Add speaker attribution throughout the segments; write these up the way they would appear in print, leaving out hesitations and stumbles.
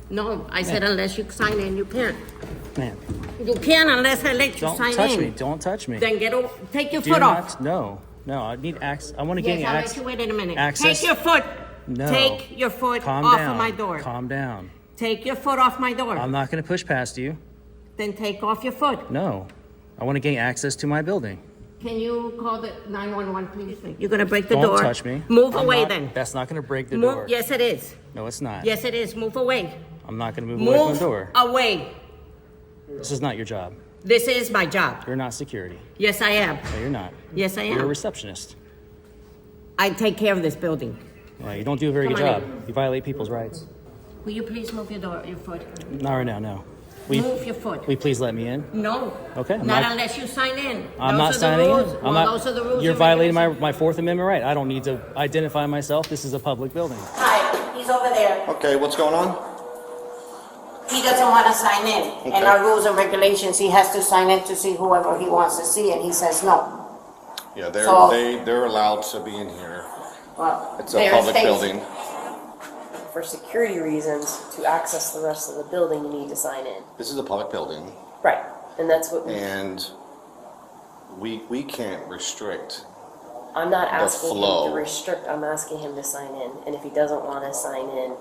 Speaker 1: No, I said unless you sign in, you can't.
Speaker 2: Man,
Speaker 1: You can't unless I let you sign in.
Speaker 2: Don't touch me. Don't touch me.
Speaker 1: Then take your foot off.
Speaker 2: No. I need access. I want to gain
Speaker 1: Yes, I'll
Speaker 2: access.
Speaker 1: let you wait in a minute.
Speaker 2: Access.
Speaker 1: Take your foot.
Speaker 2: No.
Speaker 1: Take your foot
Speaker 2: Calm
Speaker 1: off
Speaker 2: down.
Speaker 1: of my door.
Speaker 2: Calm down.
Speaker 1: Take your foot off my door.
Speaker 2: I'm not going to push past you.
Speaker 1: Then take off your foot.
Speaker 2: No. I want to gain access to my building.
Speaker 1: Can you call the 911, please? You're going to break the
Speaker 2: Don't
Speaker 1: door.
Speaker 2: Don't touch me.
Speaker 1: Move away then.
Speaker 2: That's not going to break the door.
Speaker 1: Yes, it is.
Speaker 2: No, it's not.
Speaker 1: Yes, it is. Move away.
Speaker 2: I'm not going to move away from the door.
Speaker 1: Away.
Speaker 2: This is not your job.
Speaker 1: This is my job.
Speaker 2: You're not security.
Speaker 1: Yes, I am.
Speaker 2: No, you're not.
Speaker 1: Yes, I am.
Speaker 2: You're a receptionist.
Speaker 1: I take care of this building.
Speaker 2: Well, you don't do a very good job. You violate people's rights.
Speaker 1: Will you please move your foot?
Speaker 2: Not right now, no.
Speaker 1: Move your foot.
Speaker 2: Will you please let me in?
Speaker 1: No.
Speaker 2: Okay.
Speaker 1: Not unless you sign in.
Speaker 2: I'm not signing in.
Speaker 1: Those are the rules.
Speaker 2: You're violating my Fourth Amendment right. I don't need to identify myself. This is a public building.
Speaker 1: Hi, he's over there.
Speaker 3: Okay, what's going on?
Speaker 1: He doesn't want to sign in.
Speaker 3: Okay.
Speaker 1: In our rules and regulations, he has to sign in to see whoever he wants to see, and he says no.
Speaker 3: Yeah,
Speaker 1: So-
Speaker 3: they're allowed to be in here.
Speaker 1: Well,
Speaker 3: It's a
Speaker 1: there's
Speaker 3: public
Speaker 1: Stacy.
Speaker 3: building.
Speaker 4: For security reasons, to access the rest of the building, you need to sign in.
Speaker 3: This is a public building,
Speaker 4: Right, and that's what,
Speaker 3: and we can't restrict.
Speaker 4: I'm not asking him
Speaker 3: flow.
Speaker 4: to restrict, I'm asking him to sign in. And if he doesn't want to sign in,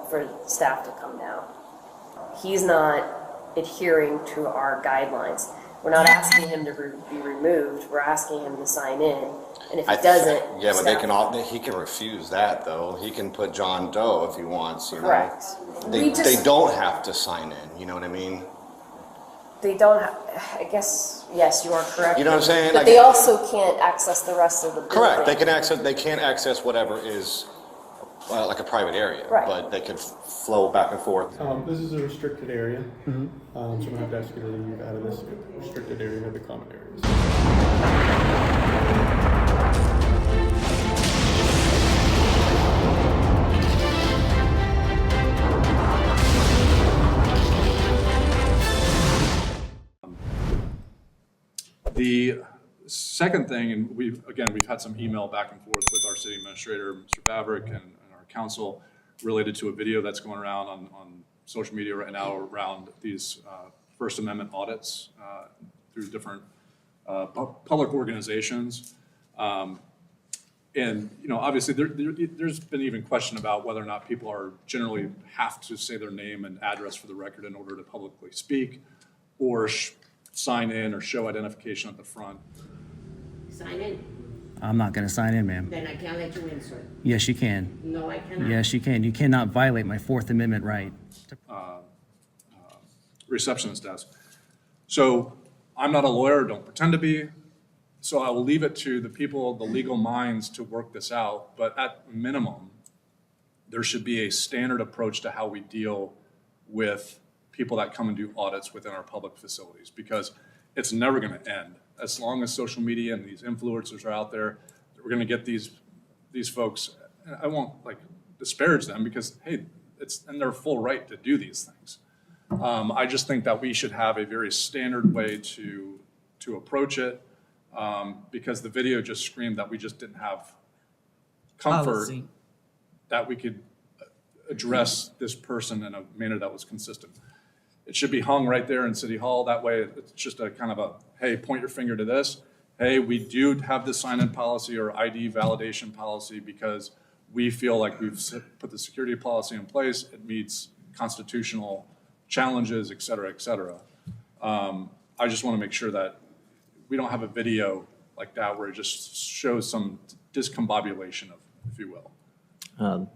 Speaker 4: for staff to come down. He's not adhering to our guidelines. We're not asking him to be removed, we're asking him to sign in. And if he doesn't,
Speaker 3: Yeah, but
Speaker 4: staff-
Speaker 3: he can refuse that though. He can put John Doe if he wants, you know.
Speaker 4: Correct.
Speaker 3: They don't have to sign in, you know what I mean?
Speaker 4: They don't, I guess, yes, you are correct.
Speaker 3: You know what I'm saying?
Speaker 4: But
Speaker 3: Like-
Speaker 4: they also can't access the rest of the building.
Speaker 3: Correct, they can't access whatever is like a private area.
Speaker 4: Right.
Speaker 3: But they can flow back and forth.
Speaker 5: This is a restricted area, so I'm gonna have to ask you to leave out of this restricted area of the common areas.
Speaker 6: The second thing, and we've had some email back and forth with our city administrator, Mr. Baverick, and our council related to a video that's going around on social media right now around these First Amendment audits through different public organizations. And, you know, obviously there's been even question about whether or not people are generally have to say their name and address for the record in order to publicly speak, or sign in or show identification at the front.
Speaker 1: Sign in.
Speaker 2: I'm not going to sign in, ma'am.
Speaker 1: Then I can't let you in, sir.
Speaker 2: Yes, you can.
Speaker 1: No, I cannot.
Speaker 2: Yes, you can. You cannot violate my Fourth Amendment right.
Speaker 6: Receptionist desk. So I'm not a lawyer, don't pretend to be. So I will leave it to the people, the legal minds to work this out. But at minimum, there should be a standard approach to how we deal with people that come and do audits within our public facilities, because it's never going to end. As long as social media and these influencers are out there, we're going to get these folks, and I won't like disparage them because, hey, it's in their full right to do these things. I just think that we should have a very standard way to approach it, because the video just screamed that we just didn't have comfort that we could address this person in a manner that was consistent. It should be hung right there in City Hall. That way it's just a kind of a, hey, point your finger to this. Hey, we do have this sign-in policy or ID validation policy because we feel like we've put the security policy in place. It meets constitutional challenges, et cetera, et cetera. I just want to make sure that we don't have a video like that where it just shows some discombobulation, if you will.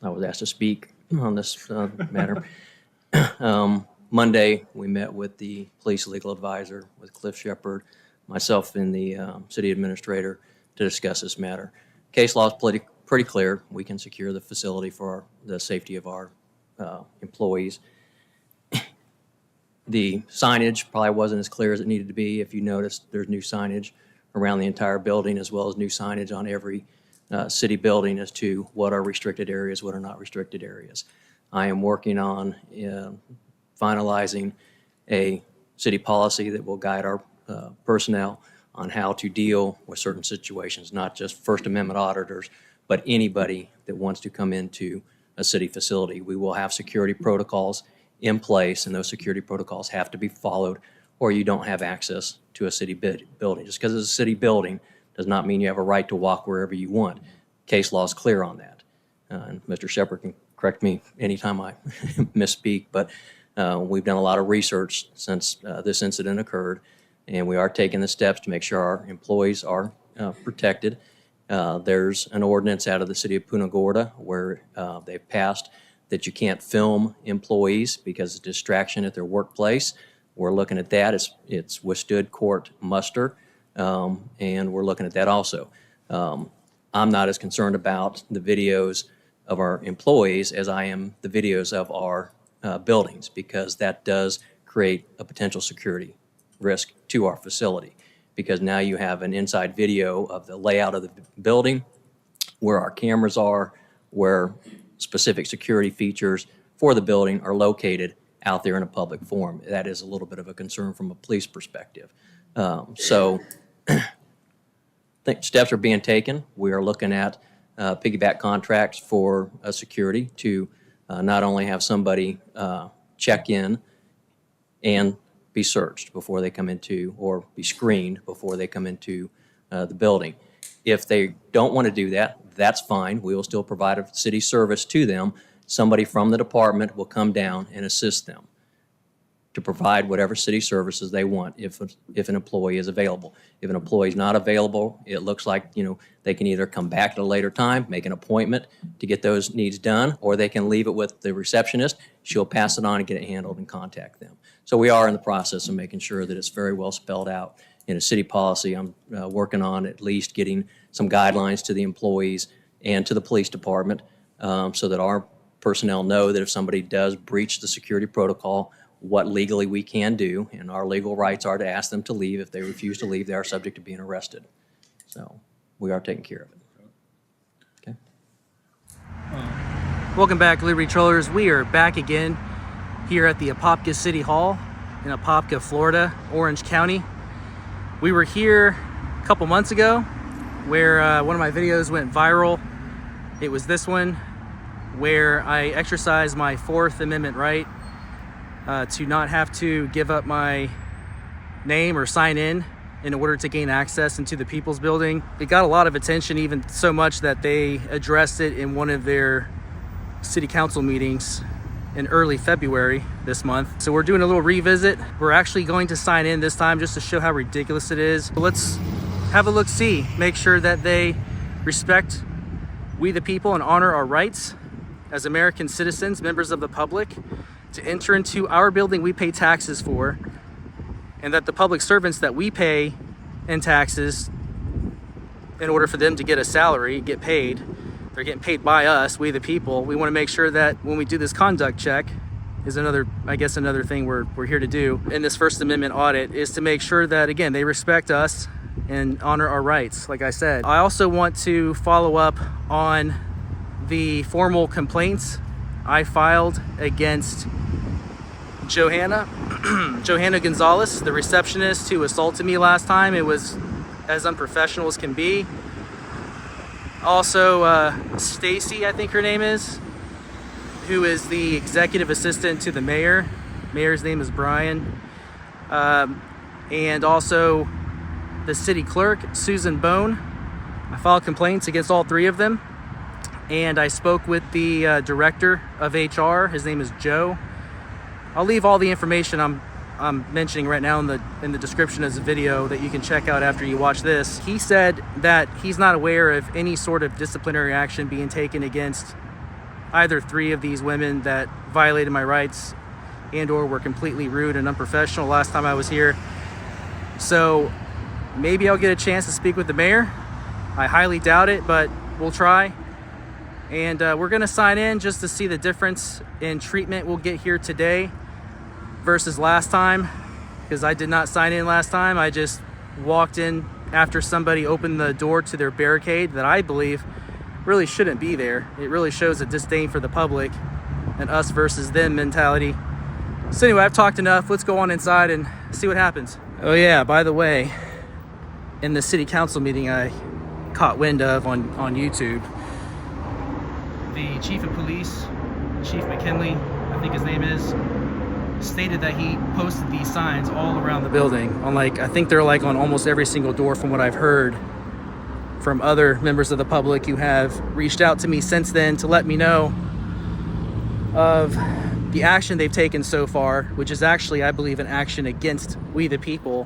Speaker 7: I was asked to speak on this matter. Monday, we met with the police legal advisor, with Cliff Shepard, myself and the city administrator to discuss this matter. Case law is pretty clear. We can secure the facility for the safety of our employees. The signage probably wasn't as clear as it needed to be. If you noticed, there's new signage around the entire building, as well as new signage on every city building as to what are restricted areas, what are not restricted areas. I am working on finalizing a city policy that will guide our personnel on how to deal with certain situations, not just First Amendment auditors, but anybody that wants to come into a city facility. We will have security protocols in place, and those security protocols have to be followed, or you don't have access to a city building. Just because it's a city building does not mean you have a right to walk wherever you want. Case law is clear on that. And Mr. Shepard can correct me anytime I misspeak, but we've done a lot of research since this incident occurred, and we are taking the steps to make sure our employees are protected. There's an ordinance out of the city of Punta Gorda where they've passed that you can't film employees because of distraction at their workplace. We're looking at that. It's withstood court muster, and we're looking at that also. I'm not as concerned about the videos of our employees as I am the videos of our buildings, because that does create a potential security risk to our facility, because now you have an inside video of the layout of the building, where our cameras are, where specific security features for the building are located out there in a public forum. That is a little bit of a concern from a police perspective. So steps are being taken. We are looking at piggyback contracts for security to not only have somebody check in and be searched before they come into, or be screened before they come into the building. If they don't want to do that, that's fine. We will still provide a city service to them. Somebody from the department will come down and assist them to provide whatever city services they want if an employee is available. If an employee is not available, it looks like, they can either come back at a later time, make an appointment to get those needs done, or they can leave it with the receptionist. She'll pass it on and get it handled and contact them. So we are in the process of making sure that it's very well spelled out in a city policy. I'm working on at least getting some guidelines to the employees and to the police department so that our personnel know that if somebody does breach the security protocol, what legally we can do, and our legal rights are to ask them to leave. If they refuse to leave, they are subject to being arrested. So we are taking care of it. Okay.
Speaker 2: Welcome back, Liberty Trollers. We are back again here at the Apopka City Hall in Apopka, Florida, Orange County. We were here a couple months ago where one of my videos went viral. It was this one where I exercised my Fourth Amendment right to not have to give up my name or sign in order to gain access into the People's Building. It got a lot of attention, even so much that they addressed it in one of their city council meetings in early February this month. So we're doing a little revisit. We're actually going to sign in this time just to show how ridiculous it is. So let's have a look-see, make sure that they respect we the people and honor our rights as American citizens, members of the public, to enter into our building we pay taxes for, and that the public servants that we pay in taxes in order for them to get a salary, get paid, they're getting paid by us, we the people. We want to make sure that when we do this conduct check, is another thing we're here to do in this First Amendment audit, is to make sure that, again, they respect us and honor our rights, like I said. I also want to follow up on the formal complaints I filed against Johanna Gonzalez, the receptionist who assaulted me last time. It was as unprofessional as can be. Also, Stacy, I think her name is, who is the executive assistant to the mayor. Mayor's name is Bryan. And also the city clerk, Susan Bone. I filed complaints against all three of them. And I spoke with the director of HR. His name is Joe. I'll leave all the information I'm mentioning right now in the description of the video that you can check out after you watch this. He said that he's not aware of any sort of disciplinary action being taken against either three of these women that violated my rights and or were completely rude and unprofessional last time I was here. So maybe I'll get a chance to speak with the mayor. I highly doubt it, but we'll try. And we're gonna sign in just to see the difference in treatment we'll get here today versus last time, because I did not sign in last time. I just walked in after somebody opened the door to their barricade that I believe really shouldn't be there. It really shows a disdain for the public and us versus them mentality. So anyway, I've talked enough. Let's go on inside and see what happens. Oh yeah, by the way, in the city council meeting I caught wind of on YouTube, the chief of police, Chief McKinley, I think his name is, stated that he posted these signs all around the building. On like, I think they're like on almost every single door from what I've heard from other members of the public who have reached out to me since then to let me know of the action they've taken so far, which is actually, I believe, an action against we the people,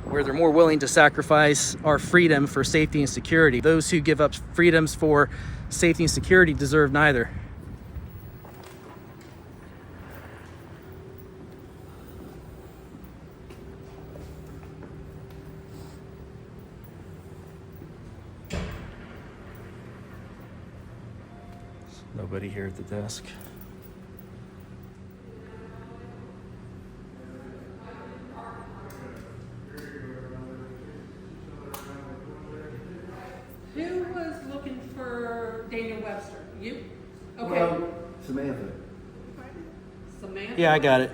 Speaker 2: where they're more willing to sacrifice our freedom for safety and security. Those who give up freedoms for safety and security deserve neither. Nobody here at the desk.
Speaker 8: Who was looking for Daniel Webster? You? Okay.
Speaker 9: Well, Samantha.
Speaker 8: Samantha?
Speaker 2: Yeah, I got it.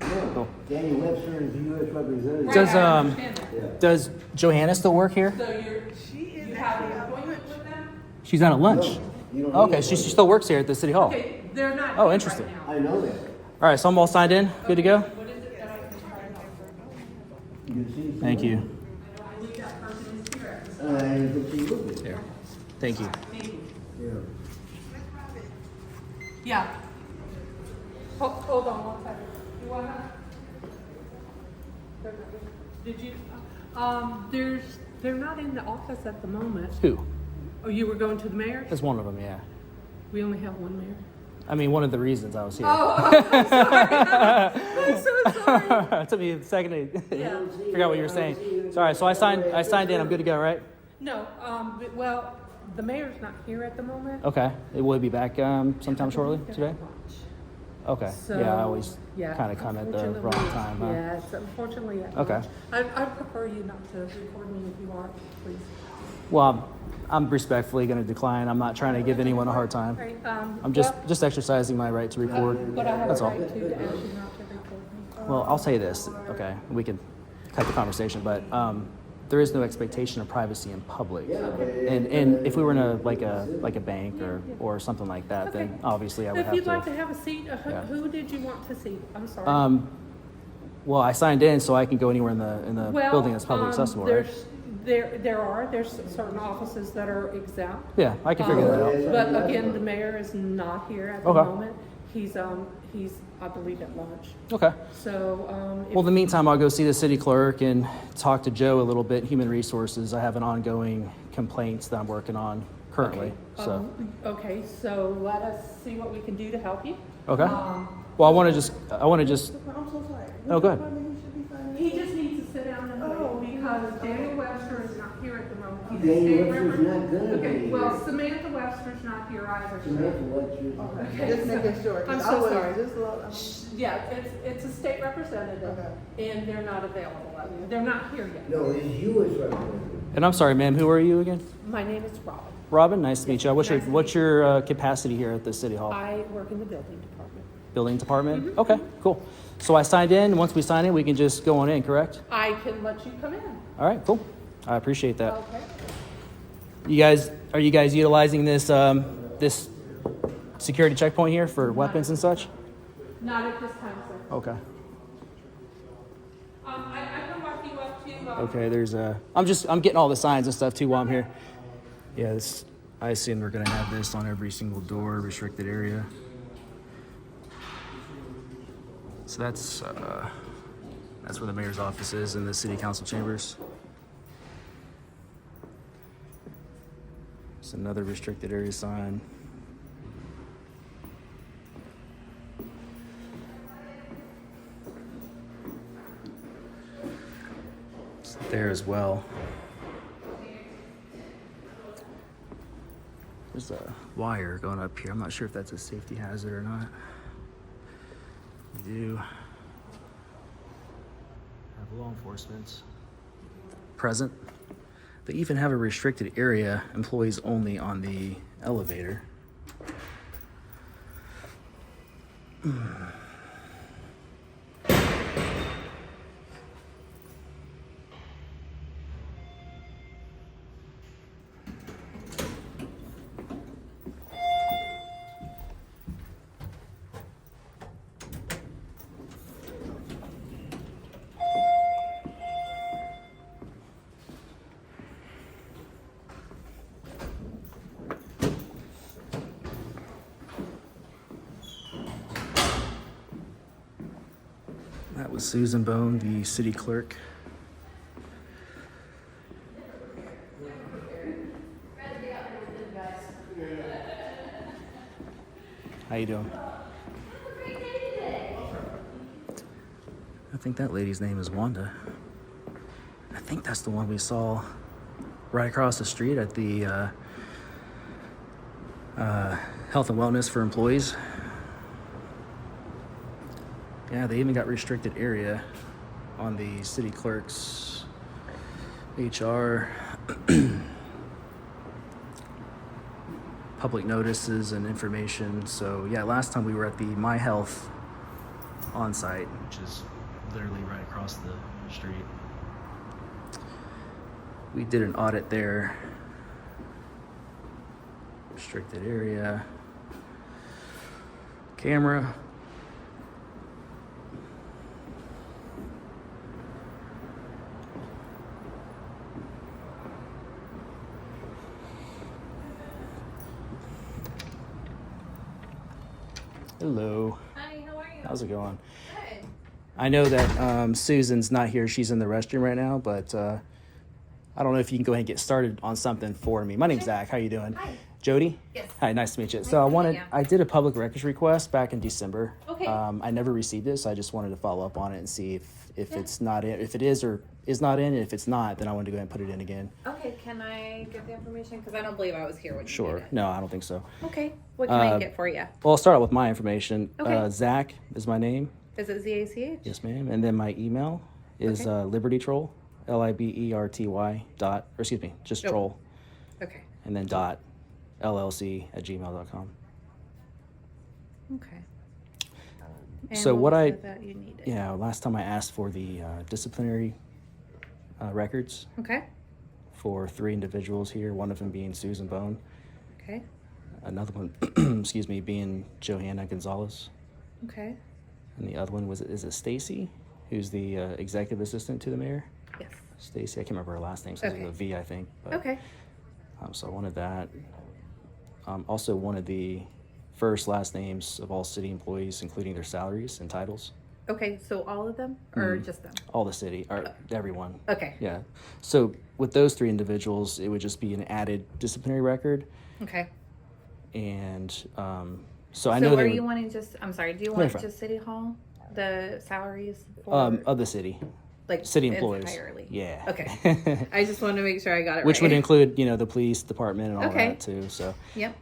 Speaker 9: No, Daniel Webster is the U.S. representative.
Speaker 8: Right,
Speaker 2: Does
Speaker 8: I understand that.
Speaker 2: does Johanna still work here?
Speaker 8: So you have an appointment with them?
Speaker 2: She's on at lunch.
Speaker 9: You don't
Speaker 2: Okay,
Speaker 9: need
Speaker 2: she
Speaker 9: one.
Speaker 2: still works here at the city hall.
Speaker 8: Okay, they're not.
Speaker 2: Oh,
Speaker 8: here
Speaker 2: interesting.
Speaker 8: right now.
Speaker 9: I know that.
Speaker 2: All right, so I'm all signed in. Good to go.
Speaker 8: What is it that I can try to
Speaker 9: You can see.
Speaker 2: Thank you.
Speaker 8: I believe that person is here.
Speaker 9: I think she will be.
Speaker 2: Here. Thank you.
Speaker 9: Yeah.
Speaker 8: Yeah. Hold on one second. You wanna? Did you? They're not in the office at the moment.
Speaker 2: Who?
Speaker 8: Oh, you were going to the mayor?
Speaker 2: That's one of them. Yeah.
Speaker 8: We only have one mayor.
Speaker 2: I mean, one of the reasons I was here.
Speaker 8: Oh, I'm sorry. I'm so sorry.
Speaker 2: It took me a second to
Speaker 8: Yeah.
Speaker 2: forget what you were saying. Sorry. So I signed in. I'm good to go, right?
Speaker 8: No, well, the mayor's not here at the moment.
Speaker 2: Okay. It will be back sometime shortly today. Okay.
Speaker 8: So,
Speaker 2: Yeah, I always
Speaker 8: yeah,
Speaker 2: kind of come at the wrong
Speaker 8: unfortunately,
Speaker 2: time. Huh?
Speaker 8: Yeah, it's unfortunately at
Speaker 2: Okay.
Speaker 8: lunch. I prefer you not to record me if you are, please.
Speaker 2: Well, I'm respectfully going to decline. I'm not trying to give anyone a hard time.
Speaker 8: Right,
Speaker 2: I'm just exercising my right to record.
Speaker 8: But I have
Speaker 2: That's
Speaker 8: a
Speaker 2: all.
Speaker 8: right to ask you not to record me.
Speaker 2: Well, I'll say this. Okay, we can cut the conversation, but there is no expectation of privacy in public. And if we were in a like a bank or something like that,
Speaker 8: Okay.
Speaker 2: then obviously I would
Speaker 8: If
Speaker 2: have
Speaker 8: you'd like
Speaker 2: to.
Speaker 8: to have a seat,
Speaker 2: Yeah.
Speaker 8: who did you want to see? I'm sorry.
Speaker 2: Well, I signed in so I can go anywhere in the
Speaker 8: Well,
Speaker 2: building that's public accessible, right?
Speaker 8: There's certain offices that are exempt.
Speaker 2: Yeah, I can figure that out.
Speaker 8: But again, the mayor is not here at the
Speaker 2: Okay.
Speaker 8: moment. He's I believe at lunch.
Speaker 2: Okay.
Speaker 8: So,
Speaker 2: Well, in the meantime, I'll go see the city clerk and talk to Joe a little bit, human resources. I have an ongoing complaints that I'm working on currently. So,
Speaker 8: okay, so let us see what we can do to help you.
Speaker 2: okay. Well, I want to just,
Speaker 8: I'm so sorry.
Speaker 2: oh, good.
Speaker 8: He just needs to sit down and wait because Daniel Webster is not here at the moment. He's a
Speaker 9: Daniel
Speaker 8: state
Speaker 9: Webster's not
Speaker 8: representative.
Speaker 9: gonna be
Speaker 8: Okay,
Speaker 9: here.
Speaker 8: well, Samantha Webster's not here either.
Speaker 9: Samantha Webster's.
Speaker 8: Okay,
Speaker 10: Just making sure. 'cause
Speaker 8: I'm
Speaker 10: I
Speaker 8: so
Speaker 10: was
Speaker 8: sorry.
Speaker 10: just a little-
Speaker 8: Yeah, it's a state representative and they're not available. They're not here yet.
Speaker 9: No, it's U.S. representative.
Speaker 2: And I'm sorry, ma'am, who are you again?
Speaker 8: My name is Robin.
Speaker 2: Robin, nice to meet you.
Speaker 8: Nice to meet
Speaker 2: What's your capacity here at the city hall?
Speaker 8: I work in the building department.
Speaker 2: Building department?
Speaker 8: Mm-hmm.
Speaker 2: Okay, cool. So I signed in. Once we sign in, we can just go on in, correct?
Speaker 8: I can let you come in.
Speaker 2: All right, cool. I appreciate that.
Speaker 8: Okay.
Speaker 2: Are you guys utilizing this this security checkpoint here for weapons and such?
Speaker 8: Not at this time, sir.
Speaker 2: Okay.
Speaker 8: I can walk you up to.
Speaker 2: Okay, there's I'm getting all the signs and stuff too while I'm here. Yeah, I assume we're gonna have this on every single door, restricted area. So that's where the mayor's office is in the city council chambers. It's another restricted area sign. It's there as well. There's a wire going up here. I'm not sure if that's a safety hazard or not. We do have law enforcement present. They even have a restricted area, employees only on the elevator. That was Susan Bone, the city clerk. How you doing? I think that lady's name is Wanda. I think that's the one we saw right across the street at the Health and Wellness for Employees. Yeah, they even got restricted area on the city clerk's HR public notices and information. So yeah, last time we were at the My Health on-site, which is literally right across the street. We did an audit there. Restricted area. Camera. Hello.
Speaker 10: Hi, how are you?
Speaker 2: How's it going?
Speaker 10: Good.
Speaker 2: I know that Susan's not here. She's in the restroom right now, but I don't know if you can go ahead and get started on something for me. My name's Zach. How you doing?
Speaker 10: Hi.
Speaker 2: Jody?
Speaker 10: Yes.
Speaker 2: Hi, nice to meet you.
Speaker 10: Nice
Speaker 2: So
Speaker 10: to meet you.
Speaker 2: I did a public records request back in December.
Speaker 10: Okay.
Speaker 2: I never received it, so I just wanted to follow up on it and see if
Speaker 10: Yeah.
Speaker 2: it's not in, if it is or is not in, and if it's not, then I wanted to go ahead and put it in again.
Speaker 10: Okay, can I get the information? Because I don't believe I was here when you
Speaker 2: Sure.
Speaker 10: did it.
Speaker 2: No, I don't think so.
Speaker 10: Okay, what can I get for you?
Speaker 2: Well, I'll start out with my information.
Speaker 10: Okay.
Speaker 2: Zach is my name.
Speaker 10: Is it ZACH?
Speaker 2: Yes, ma'am. And then my email is
Speaker 10: Okay.
Speaker 2: Liberty Troll, LIBERTY dot, or excuse me, just
Speaker 10: Oh.
Speaker 2: troll,
Speaker 10: Okay,
Speaker 2: and then dot LLC@gmail.com.
Speaker 10: okay. And
Speaker 2: So what
Speaker 10: was
Speaker 2: I-
Speaker 10: it that you needed?
Speaker 2: Yeah, last time I asked for the disciplinary records
Speaker 10: Okay,
Speaker 2: for 3 individuals here, one of them being Susan Bone,
Speaker 10: okay,
Speaker 2: another one, excuse me, being Johanna Gonzalez,
Speaker 10: okay.
Speaker 2: and the other one is it Stacy, who's the executive assistant to the mayor?
Speaker 10: Yes.
Speaker 2: Stacy, I can't remember her last name, so it's
Speaker 10: Okay.
Speaker 2: with a V, I think. But,
Speaker 10: Okay,
Speaker 2: so I wanted that. Also wanted the first, last names of all city employees, including their salaries and titles.
Speaker 10: okay, so all of them or just them?
Speaker 2: All the city, or everyone.
Speaker 10: Okay,
Speaker 2: Yeah. So with those 3 individuals, it would just be an added disciplinary record.
Speaker 10: okay.
Speaker 2: And so I know
Speaker 10: So
Speaker 2: they
Speaker 10: are
Speaker 2: would-
Speaker 10: you wanting just, I'm sorry, do you
Speaker 2: No,
Speaker 10: want
Speaker 2: you're fine.
Speaker 10: just City Hall, the salaries for,
Speaker 2: of the city,
Speaker 10: like,
Speaker 2: city employees.
Speaker 10: entirely?
Speaker 2: Yeah.
Speaker 10: Okay. I just wanted to make sure I got it
Speaker 2: Which
Speaker 10: right.
Speaker 2: would include, the police department and all
Speaker 10: Okay.
Speaker 2: that too. So
Speaker 10: Yep,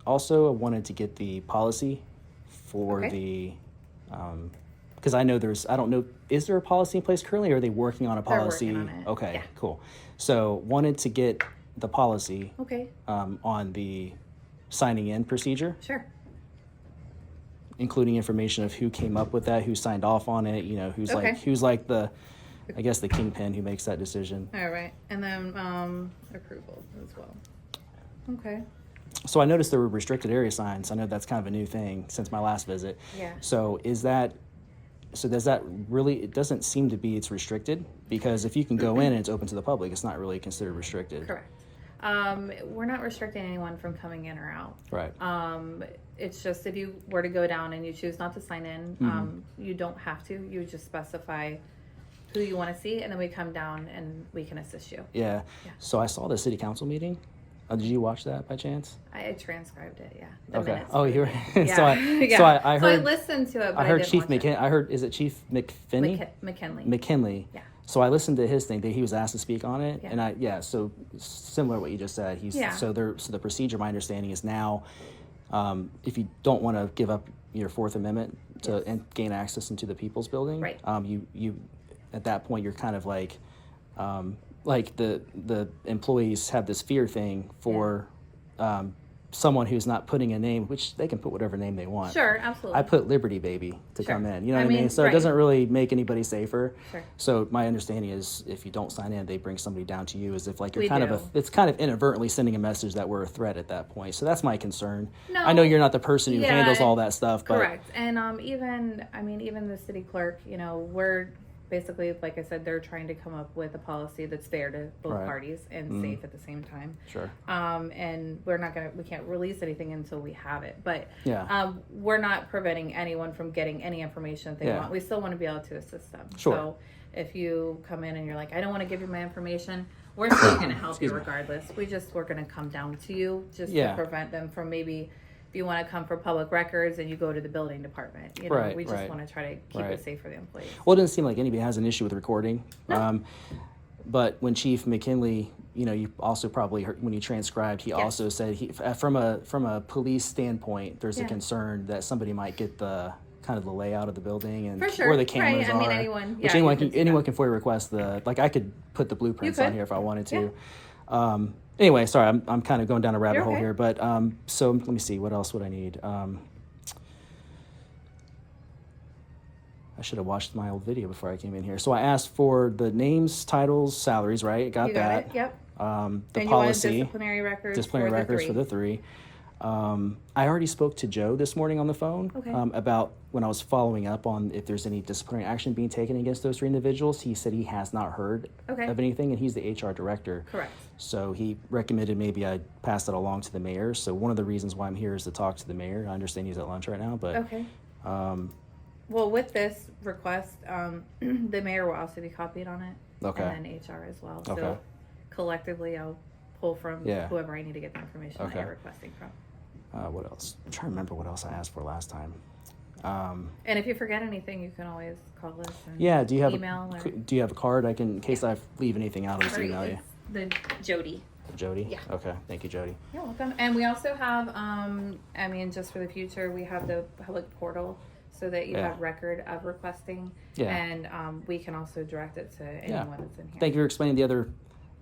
Speaker 2: also I wanted to get the policy for
Speaker 10: Okay.
Speaker 2: the because I know I don't know, is there a policy in place currently, or are they working on a
Speaker 10: They're
Speaker 2: policy?
Speaker 10: working on it,
Speaker 2: Okay,
Speaker 10: yeah.
Speaker 2: cool. So wanted to get the policy
Speaker 10: okay,
Speaker 2: on the signing in procedure,
Speaker 10: sure.
Speaker 2: including information of who came up with that, who signed off on it, who's
Speaker 10: Okay.
Speaker 2: who's like the, I guess the kingpin who makes that decision.
Speaker 10: All right, and then approval as well. Okay.
Speaker 2: So I noticed there were restricted area signs. I know that's kind of a new thing since my last visit.
Speaker 10: Yeah.
Speaker 2: So does that really, it doesn't seem to be it's restricted, because if you can go in and it's open to the public, it's not really considered restricted.
Speaker 10: Correct. We're not restricting anyone from coming in or out.
Speaker 2: Right.
Speaker 10: It's just if you were to go down and you choose not to sign in, you don't have to. You just specify who you want to see, and then we come down and we can assist you.
Speaker 2: Yeah.
Speaker 10: Yeah.
Speaker 2: So I saw the city council meeting. Did you watch that by chance?
Speaker 10: I transcribed it, yeah. The
Speaker 2: Okay.
Speaker 10: minutes.
Speaker 2: Oh, you were.
Speaker 10: Yeah.
Speaker 2: So I
Speaker 10: Yeah.
Speaker 2: heard.
Speaker 10: I listened to it, but
Speaker 2: I heard
Speaker 10: didn't
Speaker 2: Chief
Speaker 10: watch it.
Speaker 2: McKinley. I heard, is it Chief McKinney?
Speaker 10: McKinley.
Speaker 2: McKinley.
Speaker 10: Yeah.
Speaker 2: So I listened to his thing that he was asked to speak on it,
Speaker 10: Yeah.
Speaker 2: and so similar to what you just said.
Speaker 10: Yeah.
Speaker 2: So the procedure, my understanding is now, if you don't want to give up your Fourth Amendment to and gain access into the People's Building,
Speaker 10: Right.
Speaker 2: You at that point you're kind of like the employees have this fear thing for someone who's not putting a name, which they can put whatever name they want.
Speaker 10: Sure, absolutely.
Speaker 2: I put Liberty Baby to
Speaker 10: Sure.
Speaker 2: come in. You know what
Speaker 10: I
Speaker 2: I mean?
Speaker 10: mean,
Speaker 2: So
Speaker 10: right.
Speaker 2: it doesn't really make anybody safer.
Speaker 10: Sure.
Speaker 2: So my understanding is if you don't sign in, they bring somebody down to you as if like you're
Speaker 10: We
Speaker 2: kind
Speaker 10: do.
Speaker 2: of it's kind of inadvertently sending a message that we're a threat at that point. So that's my concern.
Speaker 10: No.
Speaker 2: I know you're not the person who handles
Speaker 10: Yeah,
Speaker 2: all that stuff, but
Speaker 10: Correct. And even the city clerk, we're basically, like I said, they're trying to come up with a policy that's fair to both
Speaker 2: Right.
Speaker 10: parties and safe at the same time.
Speaker 2: Sure.
Speaker 10: And we can't release anything until we have it. But
Speaker 2: Yeah.
Speaker 10: we're not preventing anyone from getting any information if they
Speaker 2: Yeah.
Speaker 10: want. We still want to be able to assist them.
Speaker 2: Sure.
Speaker 10: So if you come in and you're like, I don't want to give you my information, we're still going to help you regardless. We're going to come down to you just
Speaker 2: Yeah.
Speaker 10: to prevent them from maybe, if you want to come for public records and you go to the building department, you know,
Speaker 2: Right,
Speaker 10: we just
Speaker 2: right.
Speaker 10: want to try to keep
Speaker 2: Right.
Speaker 10: it safe for the employees.
Speaker 2: Well, it doesn't seem like anybody has an issue with recording. But when Chief McKinley, you know, you also probably heard when you transcribed, he
Speaker 10: Yes.
Speaker 2: also said from a police standpoint, there's a
Speaker 10: Yeah.
Speaker 2: concern that somebody might get the kind of the layout of the building and
Speaker 10: For sure.
Speaker 2: where the cameras
Speaker 10: Right. I mean,
Speaker 2: are.
Speaker 10: anyone-
Speaker 2: Which
Speaker 10: yeah,
Speaker 2: anyone
Speaker 10: you
Speaker 2: can
Speaker 10: can see
Speaker 2: anyone
Speaker 10: that.
Speaker 2: can FOIA request the, like I could put the blueprints
Speaker 10: You
Speaker 2: on
Speaker 10: could.
Speaker 2: here if I wanted to.
Speaker 10: Yeah.
Speaker 2: Anyway, sorry, I'm kind of going down a rabbit
Speaker 10: You're
Speaker 2: hole
Speaker 10: okay.
Speaker 2: here, but so let me see, what else would I need? I should have watched my old video before I came in here. So I asked for the names, titles, salaries, right? Got
Speaker 10: You
Speaker 2: that.
Speaker 10: got it. Yep.
Speaker 2: The
Speaker 10: And you wanted
Speaker 2: policy,
Speaker 10: disciplinary records
Speaker 2: disciplinary
Speaker 10: for the
Speaker 2: records
Speaker 10: three.
Speaker 2: for the three. I already spoke to Joe this morning on the phone
Speaker 10: Okay.
Speaker 2: about when I was following up on if there's any disciplinary action being taken against those three individuals. He said he has not heard
Speaker 10: Okay.
Speaker 2: of anything, and he's the HR director.
Speaker 10: Correct.
Speaker 2: So he recommended maybe I pass it along to the mayor. So one of the reasons why I'm here is to talk to the mayor. I understand he's at lunch right now, but
Speaker 10: Okay. Well, with this request, the mayor will also be copied on it.
Speaker 2: Okay.
Speaker 10: And then HR as well.
Speaker 2: Okay.
Speaker 10: So collectively, I'll pull from
Speaker 2: Yeah.
Speaker 10: whoever I need to get the information that
Speaker 2: Okay.
Speaker 10: you're requesting from.
Speaker 2: what else? I'm trying to remember what else I asked for last time.
Speaker 10: And if you forget anything, you can always call us and
Speaker 2: Yeah, do you have
Speaker 10: email
Speaker 2: do you have a card I can, in case I leave anything out, I'll just
Speaker 10: or
Speaker 2: email you.
Speaker 10: the Jody.
Speaker 2: Jody?
Speaker 10: Yeah.
Speaker 2: Okay, thank you, Jody.
Speaker 10: You're welcome. And we also have, I mean, just for the future, we have the public portal so that you
Speaker 2: Yeah.
Speaker 10: have record of requesting.
Speaker 2: Yeah.
Speaker 10: And we can also direct it to anyone that's in here.
Speaker 2: Thank you for explaining the other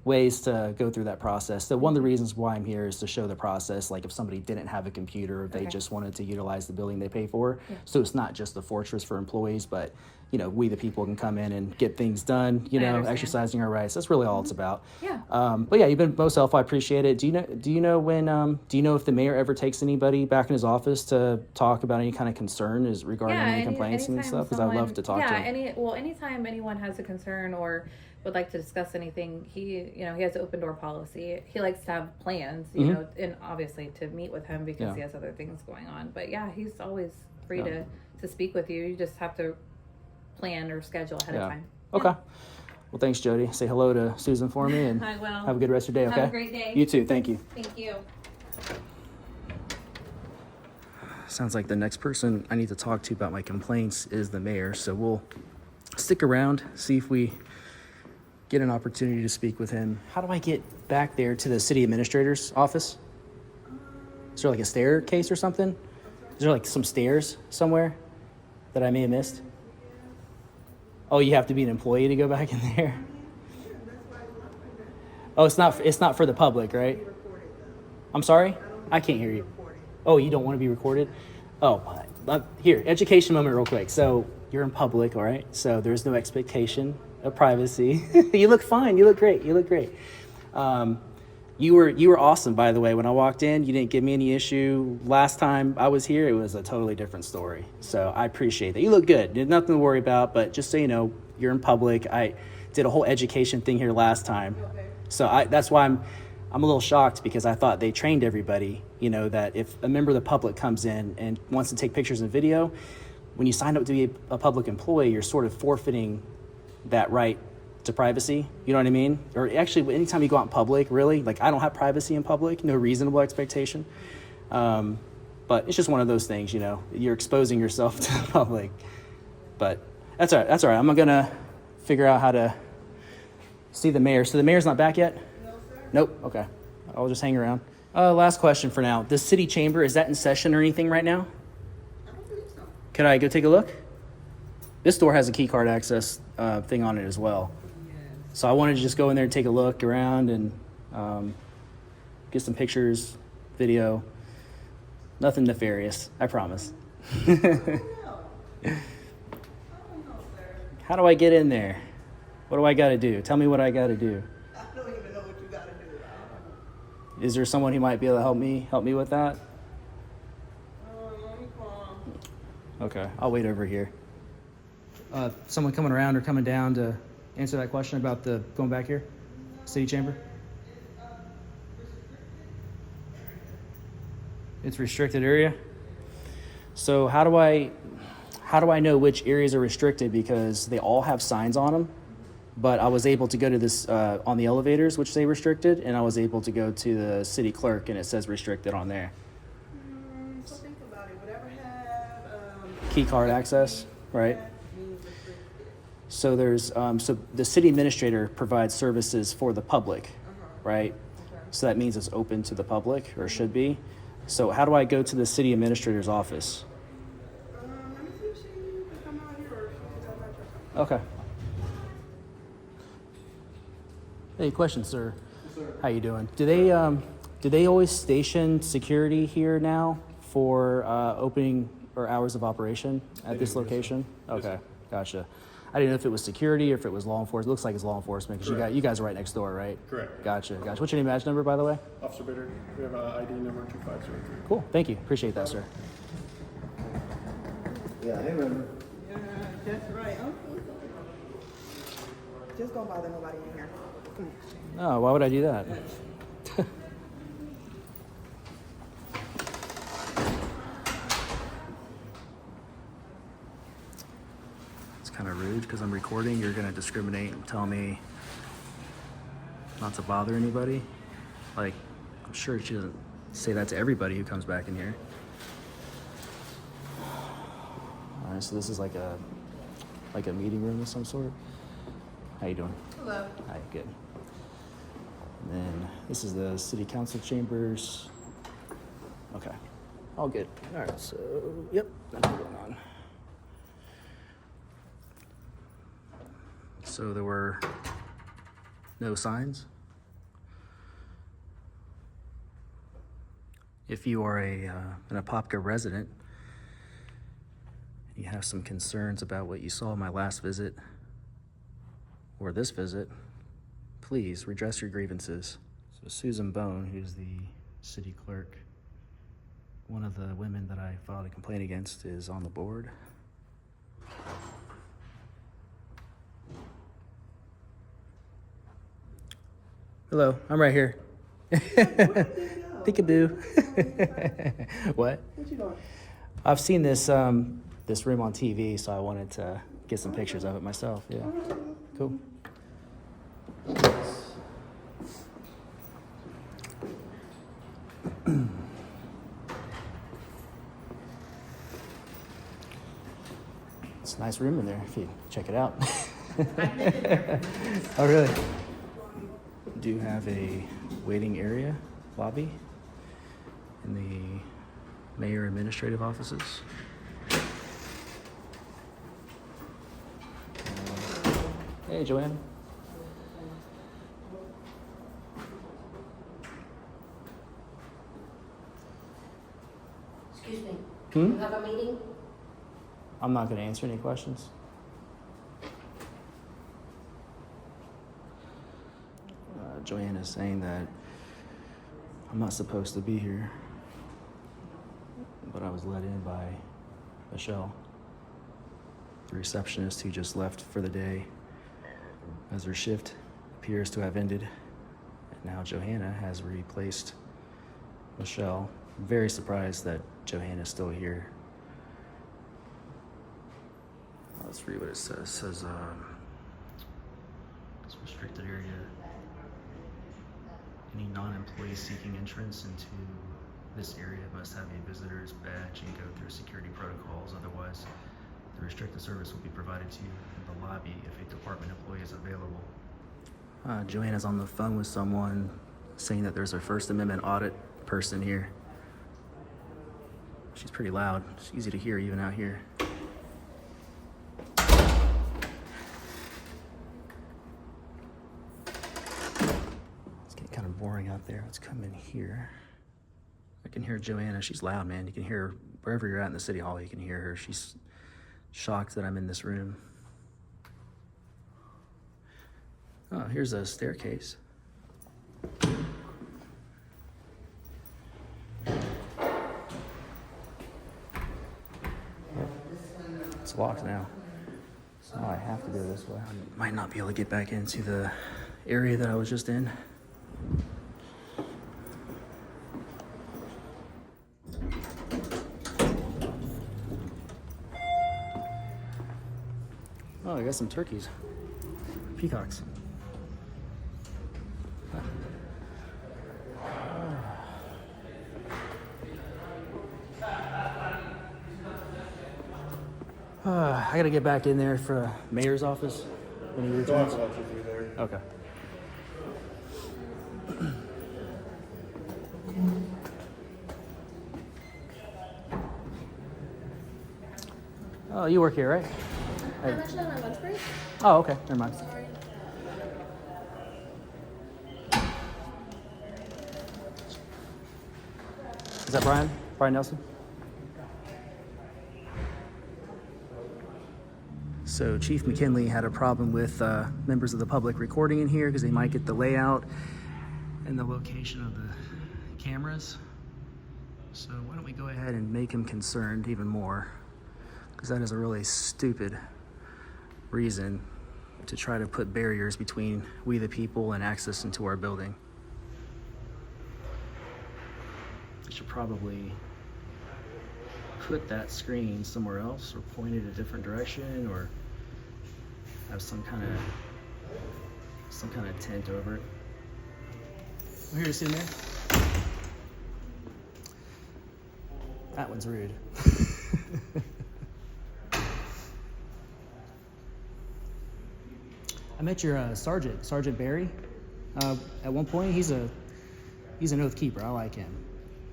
Speaker 2: ways to go through that process. So one of the reasons why I'm here is to show the process, like if somebody didn't have a computer, they
Speaker 10: Okay.
Speaker 2: just wanted to utilize the building they pay for.
Speaker 10: Yeah.
Speaker 2: So it's not just the fortress for employees, but you know, we the people can come in and get things done, you
Speaker 10: I
Speaker 2: know,
Speaker 10: understand.
Speaker 2: exercising our rights. That's really all it's about.
Speaker 10: Yeah.
Speaker 2: But yeah, you've been most helpful. I appreciate it. Do you know if the mayor ever takes anybody back in his office to talk about any kind of concern is regarding any complaints and
Speaker 10: anytime
Speaker 2: stuff? Because I'd love to talk to him.
Speaker 10: Anytime anyone has a concern or would like to discuss anything, he has an open door policy. He likes to have plans, you know, and obviously to meet with him because
Speaker 2: Yeah.
Speaker 10: he has other things going on. But yeah, he's always free
Speaker 2: Yeah.
Speaker 10: to speak with you. You just have to plan or schedule ahead of time.
Speaker 2: Okay. Well, thanks, Jody. Say hello to Susan for me, and
Speaker 10: I will.
Speaker 2: have a good rest of your day. Okay.
Speaker 10: Have a great day.
Speaker 2: You too. Thank you.
Speaker 10: Thank you.
Speaker 2: Sounds like the next person I need to talk to about my complaints is the mayor. So we'll stick around, see if we get an opportunity to speak with him. How do I get back there to the city administrator's office? Is there like a staircase or something? Is there like some stairs somewhere that I may have missed? Oh, you have to be an employee to go back in there? Oh, it's not for the public, right? I'm sorry? I can't hear you. Oh, you don't want to be recorded? Oh, here, education moment real quick. So you're in public, all right? So there's no expectation of privacy. You look fine. You look great. You look great. You were awesome, by the way. When I walked in, you didn't give me any issue. Last time I was here, it was a totally different story. So I appreciate that. You look good. There's nothing to worry about, but just so you know, you're in public. I did a whole education thing here last time. Okay. So that's why I'm a little shocked because I thought they trained everybody, you know, that if a member of the public comes in and wants to take pictures and video, when you sign up to be a public employee, you're sort of forfeiting that right to privacy. You know what I mean? Or actually, anytime you go out in public, really, like I don't have privacy in public, no reasonable expectation. But it's just one of those things, you know, you're exposing yourself to the public. But that's all right. That's all right. I'm going to figure out how to see the mayor. So the mayor's not back yet? No, sir. Nope. Okay. I'll just hang around. Last question for now. The city chamber, is that in session or anything right now? I don't think so. Could I go take a look? This door has a key card access thing on it as well. Yes. So I wanted to just go in there and take a look around and get some pictures, video. Nothing nefarious, I promise. How do I get in there? What do I got to do? Tell me what I got to do.
Speaker 11: I don't even know what you got to do.
Speaker 2: Is there someone who might be able to help me with that?
Speaker 11: Let me call.
Speaker 2: Okay, I'll wait over here. someone coming around or coming down to answer that question about the going back here, city chamber? It's restricted area. So how do I know which areas are restricted? Because they all have signs on them, but I was able to go to this on the elevators, which say restricted, and I was able to go to the city clerk, and it says restricted on there.
Speaker 11: So think about it, whatever have,
Speaker 2: Key card access, right? So there's so the city administrator provides services for the public, right? So that means it's open to the public, or should be. So how do I go to the city administrator's office?
Speaker 11: let me see if she can come out here or if she does not yourself.
Speaker 2: Okay. Hey, question, sir.
Speaker 5: Yes, sir.
Speaker 2: How you doing? Do they always station security here now for opening or hours of operation at this location? Okay, gotcha. I didn't know if it was security or if it was law enforcement. It looks like it's law enforcement because you guys are right next door, right?
Speaker 5: Correct.
Speaker 2: Gotcha. What's your name, badge number, by the way?
Speaker 5: Officer Bitter, we have ID number 2503.
Speaker 2: Cool. Thank you. Appreciate that, sir.
Speaker 9: Yeah, I remember.
Speaker 11: Yeah, that's right. Just don't bother nobody in here.
Speaker 2: Oh, why would I do that? It's kind of rude because I'm recording. You're going to discriminate and tell me not to bother anybody. Like, I'm sure she doesn't say that to everybody who comes back in here. All right, so this is like a meeting room of some sort. How you doing?
Speaker 11: Hello.
Speaker 2: Hi, good. And then this is the city council chambers. Okay, all good. All right, so yep, nothing going on. So there were no signs. If you are an Apopka resident, you have some concerns about what you saw in my last visit or this visit, please redress your grievances. So Susan Bone, who's the city clerk, one of the women that I filed a complaint against, is on the board. Hello, I'm right here. Peekaboo. What?
Speaker 11: What you doing?
Speaker 2: I've seen this this room on TV, so I wanted to get some pictures of it myself. Yeah. Cool. It's a nice room in there if you check it out. Oh, really? Do you have a waiting area, lobby, in the mayor administrative offices? Hey, Joanna.
Speaker 1: Excuse me.
Speaker 2: Hmm?
Speaker 1: You have a meeting?
Speaker 2: I'm not going to answer any questions. Johanna's saying that I'm not supposed to be here, but I was let in by Michelle, the receptionist who just left for the day as her shift appears to have ended. And now Johanna has replaced Michelle. I'm very surprised that Johanna's still here. Let's read what it says. It says, it's restricted area. Any non-employee seeking entrance into this area must have a visitor's badge and go through security protocols. Otherwise, the restricted service will be provided to you in the lobby if a department employee is available. Joanna's on the phone with someone saying that there's a First Amendment audit person here. She's pretty loud. It's easy to hear even out here. Boring out there. Let's come in here. I can hear Johanna. She's loud, man. You can hear her wherever you're at in the city hall. You can hear her. She's shocked that I'm in this room. Oh, here's a staircase. It's locked now. Oh, I have to go this way. I might not be able to get back into the area that I was just in. Oh, I got some turkeys. Peacocks. I gotta get back in there for the mayor's office when he returns. Okay. Oh, you work here, right?
Speaker 11: I'm actually on my lunch break.
Speaker 2: Oh, okay. Never mind.
Speaker 11: Sorry.
Speaker 2: Is that Bryan? Bryan Nelson? So Chief McKinley had a problem with members of the public recording in here because they might get the layout and the location of the cameras. So why don't we go ahead and make him concerned even more, because that is a really stupid reason to try to put barriers between we the people and access into our building. I should probably put that screen somewhere else or point it a different direction or have some kind of tent over it. I'm here to sit there. That one's rude. I met your Sergeant Barry. At one point, he's an oath keeper. I like him.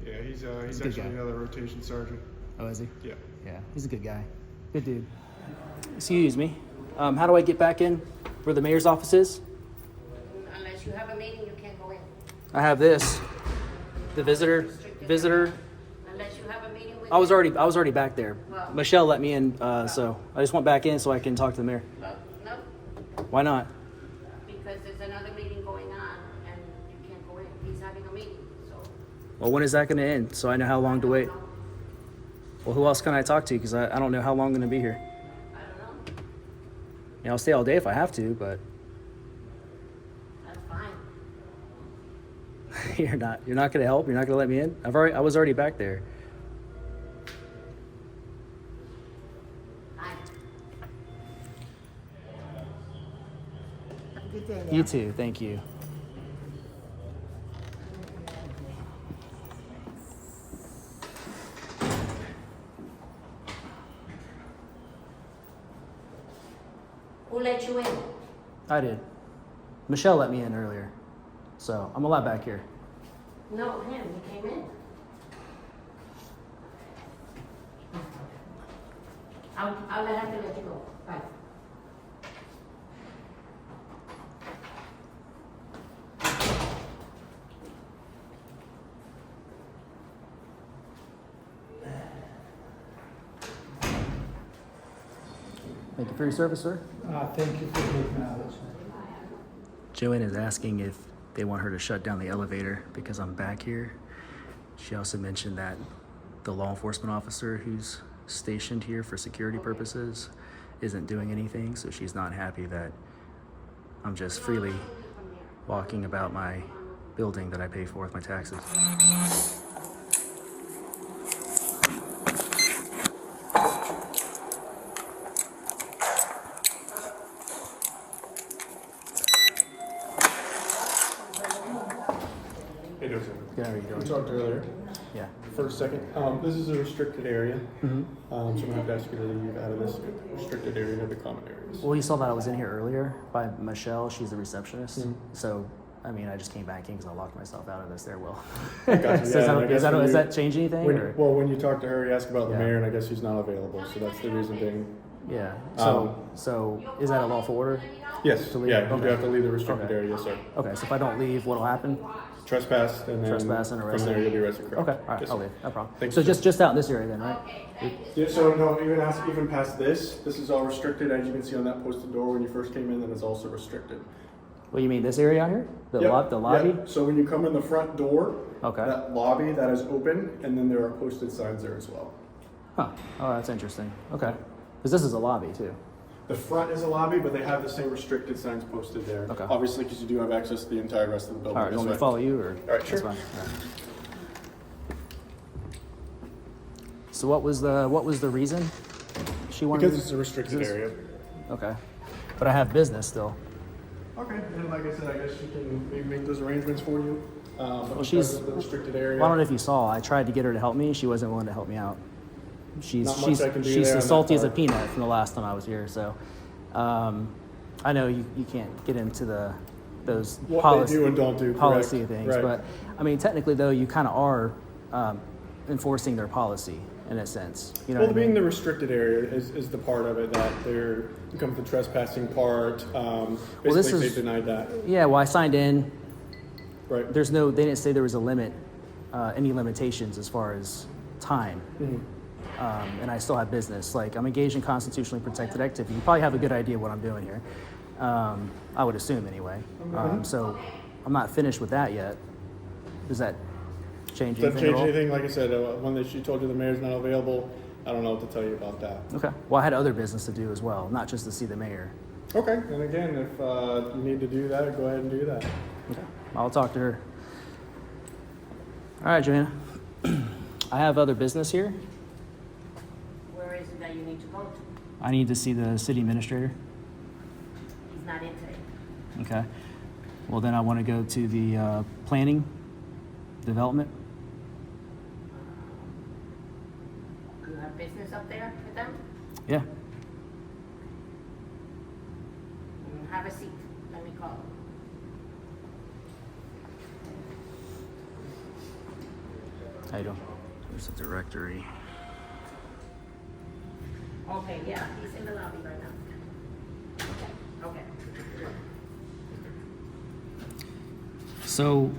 Speaker 5: Yeah, he's
Speaker 2: a good
Speaker 5: actually
Speaker 2: guy.
Speaker 5: another rotation sergeant.
Speaker 2: Oh, is he?
Speaker 5: Yeah.
Speaker 2: Yeah, he's a good guy. Good dude. Excuse me. How do I get back in where the mayor's office is?
Speaker 1: Unless you have a meeting, you can't go in.
Speaker 2: I have this. The visitor.
Speaker 1: Unless you have a meeting with.
Speaker 2: I was already back there.
Speaker 1: Well-
Speaker 2: Michelle let me in, so I just went back in so I can talk to the mayor.
Speaker 1: No,
Speaker 2: Why not?
Speaker 1: because there's another meeting going on and you can't go in. He's having a meeting, so.
Speaker 2: Well, when is that going to end? So I know how long to wait. Well, who else can I talk to? Because I don't know how long I'm going to be here.
Speaker 1: I don't know.
Speaker 2: Yeah, I'll stay all day if I have to, but
Speaker 1: That's fine.
Speaker 2: you're not going to help. You're not going to let me in. I was already back there.
Speaker 1: Fine.
Speaker 11: Good day.
Speaker 2: You too. Thank you.
Speaker 1: Who let you in?
Speaker 2: I did. Michelle let me in earlier, so I'm allowed back here.
Speaker 1: No, him. He came in. I'll have to let you go. Bye.
Speaker 2: Thank you for your service, sir.
Speaker 9: Thank you for the acknowledgement.
Speaker 2: Joanne is asking if they want her to shut down the elevator because I'm back here. She also mentioned that the law enforcement officer who's stationed here for security purposes isn't doing anything, so she's not happy that I'm just freely walking about my building that I pay for with my taxes.
Speaker 5: Hey, Dozer.
Speaker 2: Yeah, how are you doing?
Speaker 5: We talked earlier.
Speaker 2: Yeah.
Speaker 5: For a second, this is a restricted area, so I'm gonna have to ask you to leave out of this restricted area to the common areas.
Speaker 2: Well, you saw that I was in here earlier by Michelle. She's the receptionist. So, I mean, I just came back in because I locked myself out of the stairwell.
Speaker 5: Gotcha.
Speaker 2: So
Speaker 5: Yeah, I guess when
Speaker 2: does
Speaker 5: you-
Speaker 2: that change anything? or?
Speaker 5: When you talk to her, you ask about the
Speaker 2: Yeah.
Speaker 5: mayor, and I guess he's not available, so that's the reason being.
Speaker 2: Yeah. So is that a lawful order?
Speaker 5: Yes,
Speaker 2: To leave?
Speaker 5: yeah, you
Speaker 2: Okay.
Speaker 5: have to leave the restricted
Speaker 2: Okay.
Speaker 5: area, yes, sir.
Speaker 2: Okay. So if I don't leave, what'll happen?
Speaker 5: Trespass, and then
Speaker 2: Trespass and
Speaker 5: from
Speaker 2: arrested.
Speaker 5: there you'll be arrested, correct?
Speaker 2: Okay. All right.
Speaker 5: Yes,
Speaker 2: I'll
Speaker 5: sir.
Speaker 2: leave. No problem.
Speaker 5: Thank
Speaker 2: So
Speaker 5: you, sir.
Speaker 2: just out in this area then, right?
Speaker 5: Yeah, so no, even past this is all restricted, as you can see on that posted door when you first came in, that is also restricted.
Speaker 2: What you mean this area out here? The
Speaker 5: Yep,
Speaker 2: the lobby?
Speaker 5: yep. So when you come in the front door,
Speaker 2: Okay.
Speaker 5: that lobby, that is open, and then there are posted signs there as well.
Speaker 2: Huh. Oh, that's interesting. Okay. Because this is a lobby too.
Speaker 5: The front is a lobby, but they have the same restricted signs posted there.
Speaker 2: Okay.
Speaker 5: Obviously, because you do have access to the entire rest of the building.
Speaker 2: All right, you want me to
Speaker 5: this way.
Speaker 2: follow you, or?
Speaker 5: All right, sure.
Speaker 2: That's fine. All right. So what was the reason she wanted?
Speaker 5: Because it's a restricted area.
Speaker 2: Okay, but I have business still.
Speaker 5: Okay, and like I said, I guess she can maybe make those arrangements for you.
Speaker 2: Well, she's
Speaker 5: the restricted area.
Speaker 2: Well, I don't know if you saw. I tried to get her to help me. She wasn't willing to help me out.
Speaker 5: Not much I can do
Speaker 2: she's
Speaker 5: there
Speaker 2: as
Speaker 5: on
Speaker 2: salty
Speaker 5: that
Speaker 2: as a
Speaker 5: part.
Speaker 2: peanut from the last time I was here. So, I know you can't get into those
Speaker 5: What
Speaker 2: policy,
Speaker 5: they do and don't do,
Speaker 2: policy
Speaker 5: correct.
Speaker 2: things,
Speaker 5: Right.
Speaker 2: but I mean, technically though, you kind of are enforcing their policy in a sense. You know
Speaker 5: Well,
Speaker 2: what I
Speaker 5: being
Speaker 2: mean?
Speaker 5: the restricted area is the part of it that they're comes the trespassing part. Basically,
Speaker 2: this
Speaker 5: they
Speaker 2: is-
Speaker 5: denied that.
Speaker 2: Yeah, well, I signed in.
Speaker 5: Right.
Speaker 2: They didn't say there was a limit, any limitations as far as time. And I still have business. Like, I'm engaged in constitutionally protected activity. You probably have a good idea what I'm doing here. I would assume anyway. So I'm not finished with that yet. Does that change
Speaker 5: Doesn't
Speaker 2: anything
Speaker 5: change
Speaker 2: at all?
Speaker 5: anything. Like I said, when she told you the mayor's not available, I don't know what to tell you about that.
Speaker 2: Okay. Well, I had other business to do as well, not just to see the mayor.
Speaker 5: Okay. And again, if you need to do that, go ahead and do that.
Speaker 2: Okay. I'll talk to her. All right, Johanna. I have other business here.
Speaker 1: Where is it that you need to go to?
Speaker 2: I need to see the city administrator.
Speaker 1: He's not in today.
Speaker 2: Okay. Well, then I want to go to the planning development.
Speaker 1: You have business up there with them?
Speaker 2: Yeah.
Speaker 1: Have a seat. Let me call.
Speaker 2: How you doing? There's a directory.
Speaker 1: Okay, yeah, he's in the lobby right now. Okay.
Speaker 2: So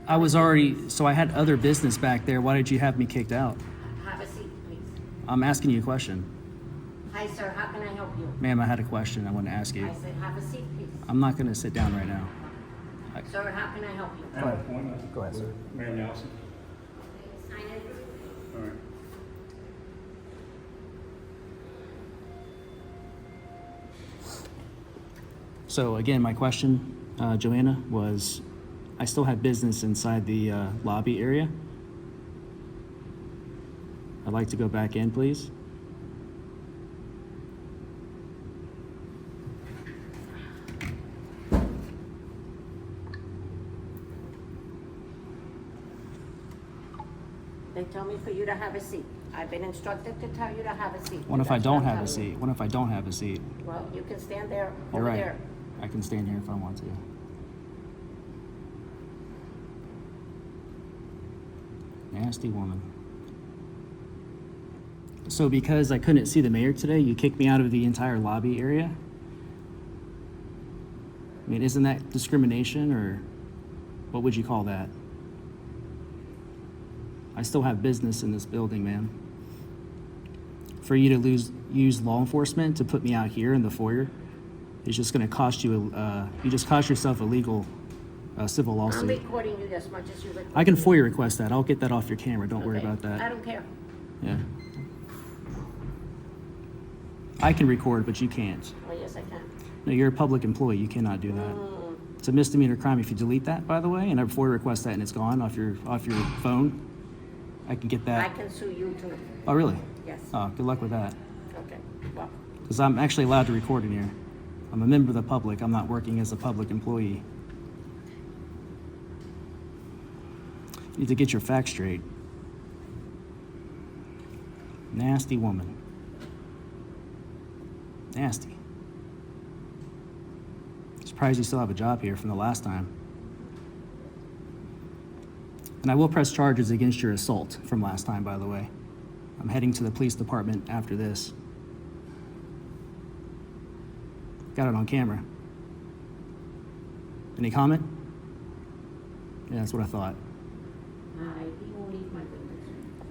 Speaker 2: I had other business back there. Why did you have me kicked out?
Speaker 1: Have a seat, please.
Speaker 2: I'm asking you a question.
Speaker 1: Hi, sir, how can I help you?
Speaker 2: Ma'am, I had a question I want to ask you.
Speaker 1: I said, have a seat, please.
Speaker 2: I'm not going to sit down right now.
Speaker 1: Sir, how can I help you?
Speaker 2: Go ahead. Go ahead, sir.
Speaker 5: Bryan Nelson.
Speaker 1: Sign it.
Speaker 5: All right.
Speaker 2: So again, my question, Johanna, was I still have business inside the lobby area. I'd like to go back in, please.
Speaker 1: They tell me for you to have a seat. I've been instructed to tell you to have a seat.
Speaker 2: What if I
Speaker 1: That's
Speaker 2: don't
Speaker 1: what I'm
Speaker 2: have a
Speaker 1: telling you.
Speaker 2: seat? What if I don't have a seat?
Speaker 1: Well, you can stand there,
Speaker 2: You're
Speaker 1: over
Speaker 2: right.
Speaker 1: there.
Speaker 2: I can stand here if I want to. Nasty woman. So because I couldn't see the mayor today, you kicked me out of the entire lobby area? I mean, isn't that discrimination, or what would you call that? I still have business in this building, man. For you to use law enforcement to put me out here in the foyer is just going to cost you, you just cost yourself a legal civil
Speaker 1: I'm
Speaker 2: lawsuit.
Speaker 1: recording you as much as you record.
Speaker 2: I can FOIA request that. I'll get that off your camera. Don't worry
Speaker 1: Okay.
Speaker 2: about that.
Speaker 1: I don't care.
Speaker 2: Yeah. I can record, but you can't.
Speaker 1: Oh, yes, I can.
Speaker 2: No, you're a public employee. You cannot do that. It's a misdemeanor crime if you delete that, by the way, and I FOIA request that and it's gone off your phone. I can get
Speaker 1: I
Speaker 2: that.
Speaker 1: can sue you too.
Speaker 2: Oh, really?
Speaker 1: Yes.
Speaker 2: Oh, good luck with that.
Speaker 1: Okay, well,
Speaker 2: Because I'm actually allowed to record in here. I'm a member of the public. I'm not working as a public employee. You need to get your facts straight. Nasty woman. Nasty. Surprised you still have a job here from the last time. And I will press charges against your assault from last time, by the way. I'm heading to the police department after this. Got it on camera. Any comment? Yeah, that's what I thought.
Speaker 1: he won't leave my building.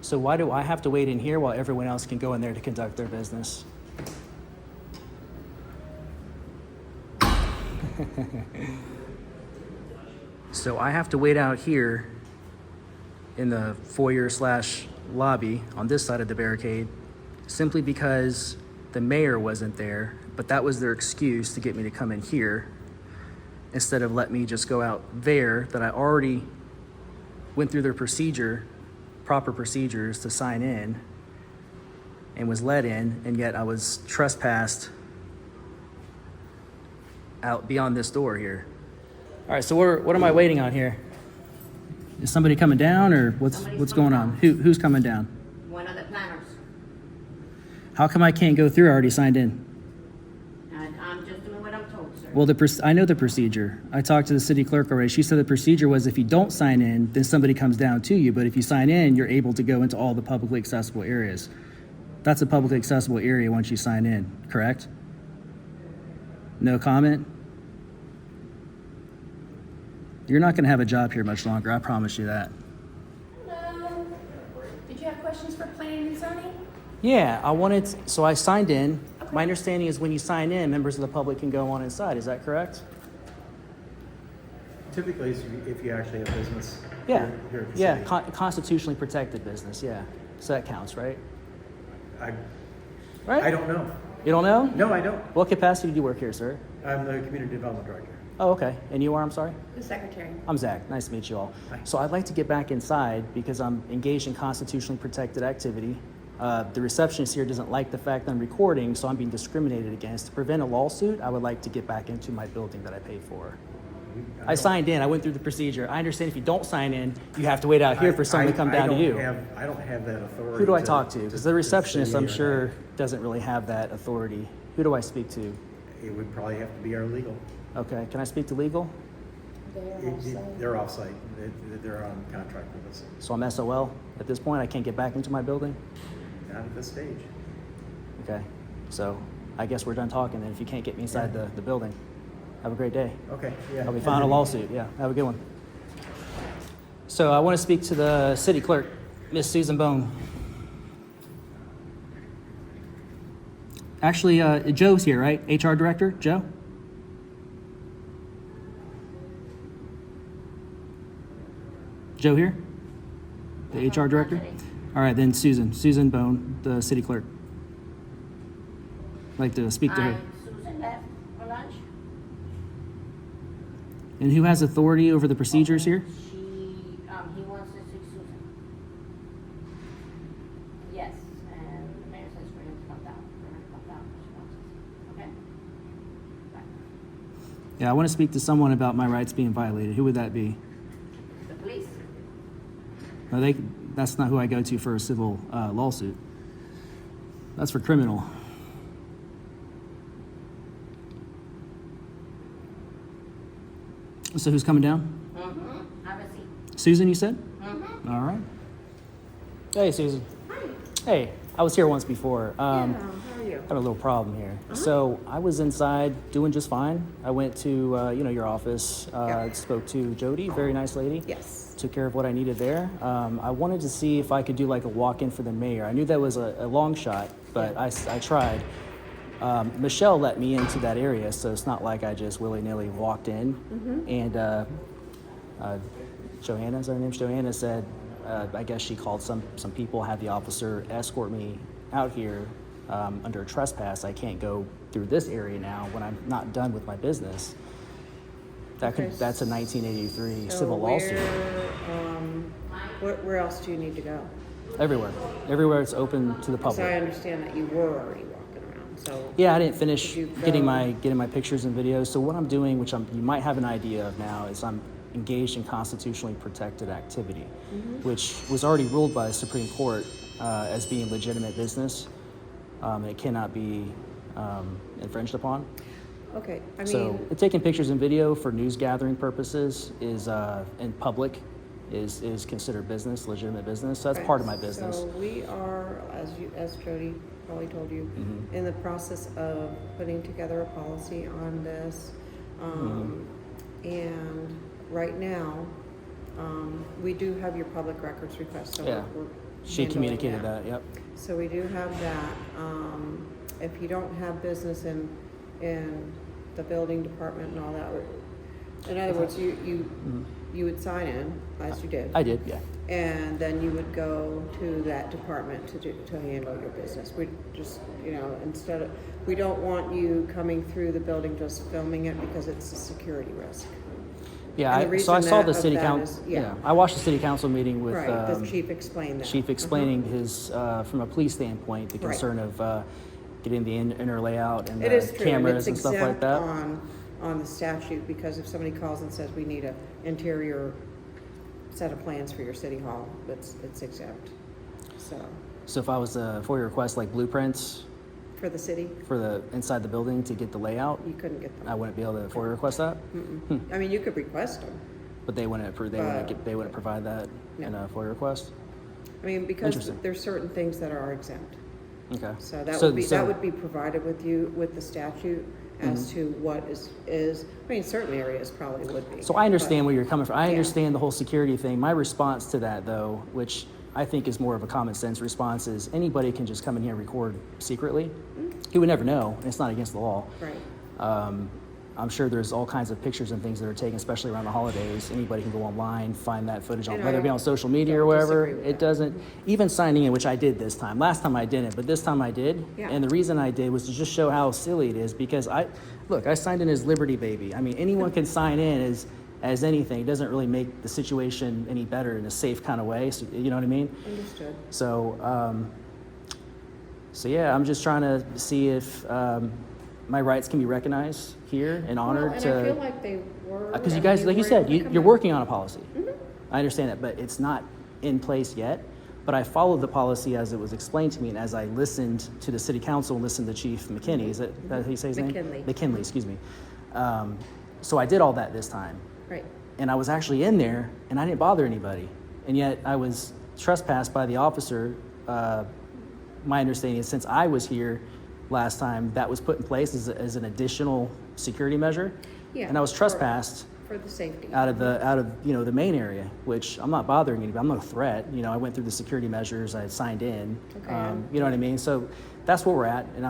Speaker 2: So why do I have to wait in here while everyone else can go in there to conduct their business? So I have to wait out here in the foyer/lobby on this side of the barricade simply because the mayor wasn't there, but that was their excuse to get me to come in here instead of let me just go out there that I already went through their proper procedures to sign in and was let in, and yet I was trespassed out beyond this door here. All right, so what am I waiting on here? Is somebody coming down, or what's going on? Who's coming down?
Speaker 1: One of the planners.
Speaker 2: How come I can't go through? I already signed in.
Speaker 1: And I'm just doing what I'm told, sir.
Speaker 2: Well, I know the procedure. I talked to the city clerk already. She said the procedure was if you don't sign in, then somebody comes down to you. But if you sign in, you're able to go into all the publicly accessible areas. That's a publicly accessible area once you sign in, correct? No comment? You're not going to have a job here much longer, I promise you that.
Speaker 12: Hello. Did you have questions for planning and zoning?
Speaker 2: Yeah, so I signed in. Okay. My understanding is when you sign in, members of the public can go on inside. Is that correct?
Speaker 5: Typically, if you actually have business.
Speaker 2: Yeah.
Speaker 5: Here at the
Speaker 2: Yeah,
Speaker 5: city.
Speaker 2: constitutionally protected business, yeah. So that counts, right?
Speaker 5: I don't know.
Speaker 2: You don't know?
Speaker 5: No, I don't.
Speaker 2: What capacity do you work here, sir?
Speaker 5: I'm the community development director.
Speaker 2: Oh, okay. And you are, I'm sorry?
Speaker 12: The secretary.
Speaker 2: I'm Zach. Nice to meet you all.
Speaker 5: Hi.
Speaker 2: So I'd like to get back inside because I'm engaged in constitutionally protected activity. The receptionist here doesn't like the fact that I'm recording, so I'm being discriminated against. To prevent a lawsuit, I would like to get back into my building that I paid for. I signed in. I went through the procedure. I understand if you don't sign in, you have to wait out here for someone to come down to you.
Speaker 5: I don't have that authority.
Speaker 2: Who do I talk to? Because the receptionist, I'm sure, doesn't really have that authority. Who do I speak to?
Speaker 5: It would probably have to be our legal.
Speaker 2: Okay. Can I speak to legal?
Speaker 5: They're off-site. They're on contract with us.
Speaker 2: So I'm SOL at this point? I can't get back into my building?
Speaker 5: Not at this stage.
Speaker 2: Okay. So I guess we're done talking then if you can't get me inside the building. Have a great day.
Speaker 5: Okay, yeah.
Speaker 2: I'll be filing a lawsuit. Yeah, have a good one. So I want to speak to the city clerk, Miss Susan Bone. Actually, Joe's here, right? HR director, Joe? Joe here? The HR director? All right, then Susan Bone, the city clerk. I'd like to speak to her.
Speaker 1: Susan left for lunch.
Speaker 2: And who has authority over the procedures here?
Speaker 1: He wants to see Susan. Yes, and the mayor says for him to come down, She wants to see. Okay? Bye.
Speaker 2: Yeah, I want to speak to someone about my rights being violated. Who would that be?
Speaker 1: The police?
Speaker 2: No, that's not who I go to for a civil lawsuit. That's for criminal. So who's coming down?
Speaker 1: Mm-hmm. Have a seat.
Speaker 2: Susan, you said?
Speaker 1: Mm-hmm.
Speaker 2: All right. Hey, Susan.
Speaker 12: Hi.
Speaker 2: Hey, I was here once before.
Speaker 12: How are you?
Speaker 2: I have a little problem here. So I was inside doing just fine. I went to your office, spoke to Jody, very nice lady.
Speaker 12: Yes.
Speaker 2: Took care of what I needed there. I wanted to see if I could do like a walk-in for the mayor. I knew that was a long shot, but I tried. Michelle let me into that area, so it's not like I just willy-nilly walked in.
Speaker 12: Mm-hmm.
Speaker 2: And Johanna, her name's Johanna, said, I guess she called some people, had the officer escort me out here under a trespass. I can't go through this area now when I'm not done with my business. That's a 1983 civil lawsuit.
Speaker 12: Where else do you need to go?
Speaker 2: Everywhere it's open to the public.
Speaker 12: So I understand that you were already walking around. So
Speaker 2: Yeah, I didn't finish
Speaker 12: Did you
Speaker 2: getting
Speaker 12: go-
Speaker 2: my pictures and videos. So what I'm doing, which you might have an idea of now, is I'm engaged in constitutionally protected activity, which was already ruled by the Supreme Court as being legitimate business. It cannot be infringed upon.
Speaker 12: Okay, I mean,
Speaker 2: So taking pictures and video for news gathering purposes is in public is considered business, legitimate business. So that's part of my business.
Speaker 12: So we are, as Jody probably told you, in the process of putting together a policy on this. And right now, we do have your public records request. So
Speaker 2: Yeah.
Speaker 12: we're
Speaker 2: She
Speaker 12: handling
Speaker 2: communicated that. Yep.
Speaker 12: So we do have that. If you don't have business in you would sign in, as you did.
Speaker 2: I did, yeah.
Speaker 12: And then you would go to that department to handle your business. We just, we don't want you coming through the building just filming it because it's a security risk.
Speaker 2: Yeah, so I saw the city council. I watched the city council meeting with
Speaker 12: the chief explained that.
Speaker 2: Chief explaining his, from a police standpoint, the concern of getting the inner layout and the cameras and stuff like that.
Speaker 12: On the statute, because if somebody calls and says we need an interior set of plans for your city hall, it's exempt.
Speaker 2: So if I was to FOIA request like blueprints
Speaker 12: for the city,
Speaker 2: for the inside the building to get the layout,
Speaker 12: you couldn't get them.
Speaker 2: I wouldn't be able to FOIA request that.
Speaker 12: I mean, you could request them,
Speaker 2: but they wouldn't provide that in a FOIA request.
Speaker 12: I mean, because there's certain things that are exempt.
Speaker 2: Okay.
Speaker 12: So that would be provided with you with the statute as to what is. I mean, certain areas probably would be.
Speaker 2: So I understand where you're coming from. I understand the whole security thing. My response to that, though, which I think is more of a common sense response, is anybody can just come in here and record secretly. You would never know. It's not against the law.
Speaker 12: Right.
Speaker 2: I'm sure there's all kinds of pictures and things that are taken, especially around the holidays. Anybody can go online, find that footage, whether it be on social media or wherever. It doesn't, even signing in, which I did this time. Last time I didn't, but this time I did.
Speaker 12: Yeah.
Speaker 2: And the reason I did was to just show how silly it is, because I signed in as Liberty Baby. I mean, anyone can sign in as anything. It doesn't really make the situation any better in a safe kind of way. So, you know what I mean?
Speaker 12: Understood.
Speaker 2: So, yeah, I'm just trying to see if my rights can be recognized here and honored.
Speaker 12: And I feel like they were.
Speaker 2: Because you guys, like you said, you're working on a policy. I understand that, but it's not in place yet. But I followed the policy as it was explained to me, and as I listened to the city council and listened to Chief McKinney. Is that how you say his name? McKinley, excuse me. So I did all that this time.
Speaker 12: Right.
Speaker 2: And I was actually in there, and I didn't bother anybody. And yet I was trespassed by the officer. My understanding is since I was here last time, that was put in place as an additional security measure.
Speaker 12: Yeah.
Speaker 2: And I was trespassed
Speaker 12: for the safety
Speaker 2: out of the main area, which I'm not bothering anybody. I'm not a threat. I went through the security measures. I signed in.
Speaker 12: Okay.
Speaker 2: You know what I mean? So that's where we're at. And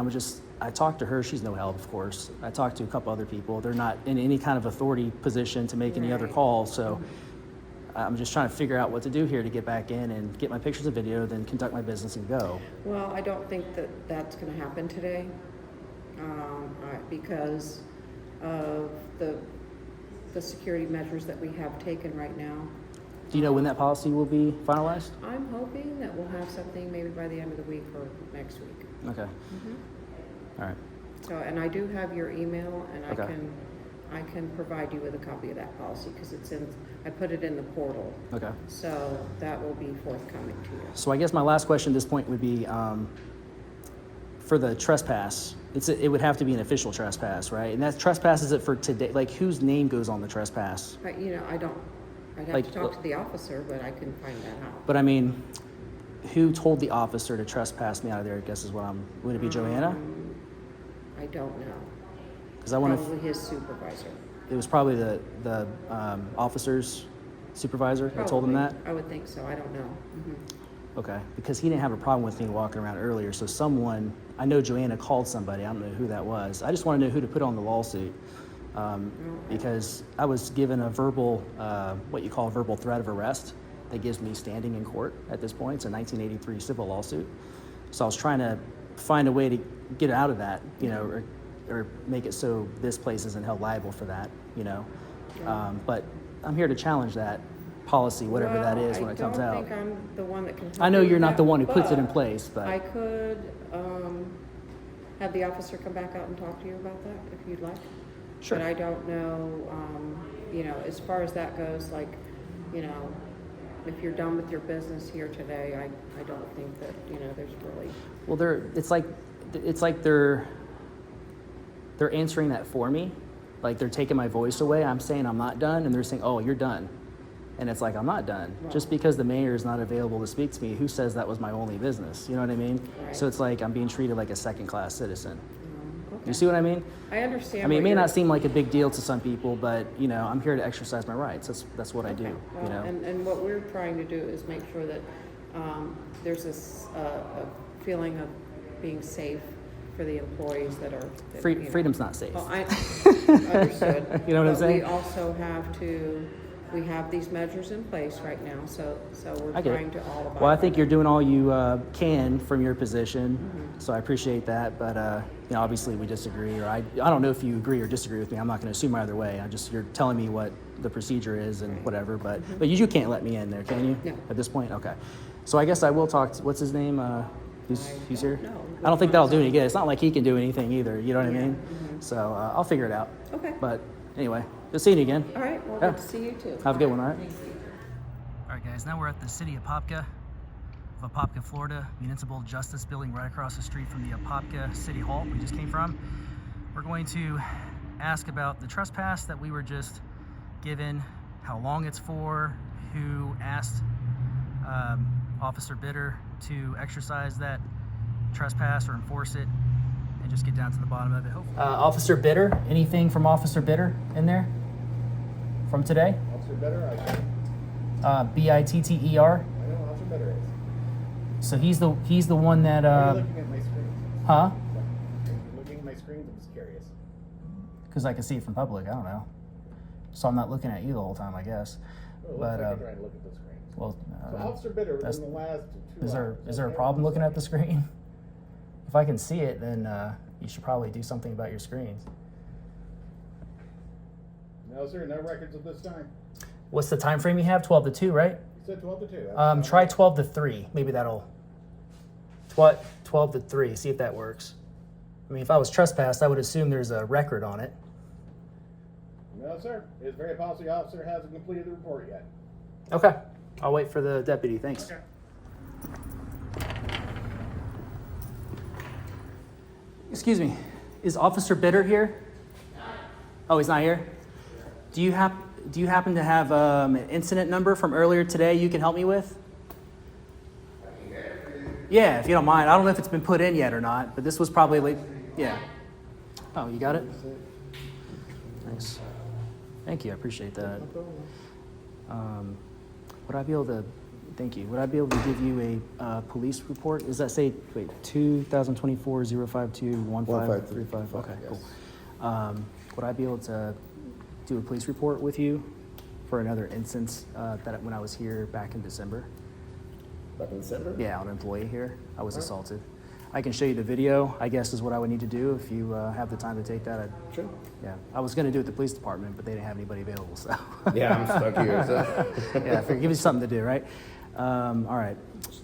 Speaker 2: I talked to her. She's no help, of course. I talked to a couple other people. They're not in any kind of authority position to make any other calls. So I'm just trying to figure out what to do here to get back in and get my pictures and video, then conduct my business and go.
Speaker 12: Well, I don't think that that's going to happen today because of the security measures that we have taken right now.
Speaker 2: Do you know when that policy will be finalized?
Speaker 12: I'm hoping that we'll have something maybe by the end of the week or next week.
Speaker 2: Okay. All right.
Speaker 12: So, and I do have your email, and I can provide you with a copy of that policy because I put it in the portal.
Speaker 2: Okay.
Speaker 12: So that will be forthcoming to you.
Speaker 2: So I guess my last question at this point would be, for the trespass, it would have to be an official trespass, right? And that trespass, is it for today? Like, whose name goes on the trespass?
Speaker 12: But, I don't. I'd have to talk to the officer, but I can find that out.
Speaker 2: But I mean, who told the officer to trespass me out of there? I guess is what would it be Johanna?
Speaker 12: I don't know.
Speaker 2: Because I want
Speaker 12: probably his supervisor.
Speaker 2: It was probably the officer's supervisor that told him that?
Speaker 12: I would think so. I don't know.
Speaker 2: Okay, because he didn't have a problem with me walking around earlier. So I know Johanna called somebody. I don't know who that was. I just want to know who to put on the lawsuit. Because I was given a verbal, what you call a verbal threat of arrest that gives me standing in court at this point. It's a 1983 civil lawsuit. So I was trying to find a way to get out of that, or make it so this place isn't held liable for that, But I'm here to challenge that policy, whatever that is, when it comes out.
Speaker 12: I don't think I'm the one that can help
Speaker 2: I know
Speaker 12: you
Speaker 2: you're
Speaker 12: with
Speaker 2: not
Speaker 12: that,
Speaker 2: the one who puts it in place, but
Speaker 12: I could have the officer come back out and talk to you about that if you'd like.
Speaker 2: Sure.
Speaker 12: But I don't know, as far as that goes, if you're done with your business here today, I don't think that, there's really.
Speaker 2: Well, it's like they're answering that for me. Like they're taking my voice away. I'm saying I'm not done, and they're saying, oh, you're done. And it's like, I'm not done. Right. Just because the mayor is not available to speak to me, who says that was my only business? You know what I mean?
Speaker 12: Right.
Speaker 2: So it's like I'm being treated like a second-class citizen.
Speaker 12: Okay.
Speaker 2: You see what I mean?
Speaker 12: I understand.
Speaker 2: I mean, it may not seem like a big deal to some people, but, I'm here to exercise my rights. That's what I do,
Speaker 12: Well, and what we're trying to do is make sure that there's this a feeling of being safe for the employees that are.
Speaker 2: Freedom's not safe.
Speaker 12: Well, I understood.
Speaker 2: You know what I'm saying?
Speaker 12: We also have to we have these measures in place right now, so we're
Speaker 2: I get it.
Speaker 12: trying to all abide.
Speaker 2: Well, I
Speaker 12: by
Speaker 2: think
Speaker 12: them.
Speaker 2: you're doing all you can from your position, so I appreciate that. But obviously we disagree, or I don't know if you agree or disagree with me. I'm not going to assume either way. You're telling me what the procedure is and whatever. But you can't let me in there, can you?
Speaker 12: No.
Speaker 2: At this point, okay. So I guess I will talk. What's his name? Who's here?
Speaker 12: No.
Speaker 2: I don't think that'll do any good. It's not like he can do anything either. You know what I mean? So I'll figure it out.
Speaker 12: Okay.
Speaker 2: But anyway, good seeing you again.
Speaker 12: All right, well,
Speaker 2: Yeah.
Speaker 12: good to see you too.
Speaker 2: Have a good one, all right? All right, guys, now we're at the city of Apopka, Florida, Municipal Justice Building right across the street from the Apopka City Hall we just came from. We're going to ask about the trespass that we were just given, how long it's for, who asked Officer Bitter to exercise that trespass or enforce it, and just get down to the bottom of it. Officer Bitter, anything from Officer Bitter in there from today?
Speaker 5: Officer Better, I think.
Speaker 2: Bitter.
Speaker 5: I know what Officer Better is.
Speaker 2: So he's the one that.
Speaker 5: Why are you looking at my screens?
Speaker 2: Huh?
Speaker 5: You're looking at my screens? I'm just curious.
Speaker 2: Because I can see it from public. I don't know. So I'm not looking at you the whole time, I guess.
Speaker 5: Well, it looks
Speaker 2: But
Speaker 5: like you're trying to look at the screens.
Speaker 2: well,
Speaker 5: So Officer Bitter,
Speaker 2: that's-
Speaker 5: within the last 2 hours.
Speaker 2: is there a problem looking at the screen? If I can see it, then you should probably do something about your screens.
Speaker 5: No, sir, no records of this time.
Speaker 2: What's the time frame you have? 12 to 2, right?
Speaker 5: You said 12 to 2.
Speaker 2: Try 12 to 3. Maybe that'll. 12 to 3. See if that works. I mean, if I was trespassed, I would assume there's a record on it.
Speaker 5: No, sir. It's very possible the officer hasn't completed the report yet.
Speaker 2: Okay. I'll wait for the deputy. Thanks.
Speaker 5: Okay.
Speaker 2: Excuse me. Is Officer Bitter here? Oh, he's not here? Do you happen to have an incident number from earlier today you can help me with? Yeah, if you don't mind. I don't know if it's been put in yet or not, but this was probably late. Yeah. Oh, you got it? Nice. Thank you. I appreciate that. Would I be able to, thank you. Would I be able to give you a police report? Does that say, 2024-052-1535? Okay, cool. Would I be able to do a police report with you for another instance that when I was here back in December?
Speaker 5: Back in December?
Speaker 2: Yeah, an employee here. I was assaulted. I can show you the video, I guess is what I would need to do if you have the time to take that.
Speaker 5: Sure.
Speaker 2: Yeah, I was going to do it at the police department, but they didn't have anybody available, so.
Speaker 5: Yeah, I'm stuck here, so.
Speaker 2: Yeah, I figured give you something to do, right? All right.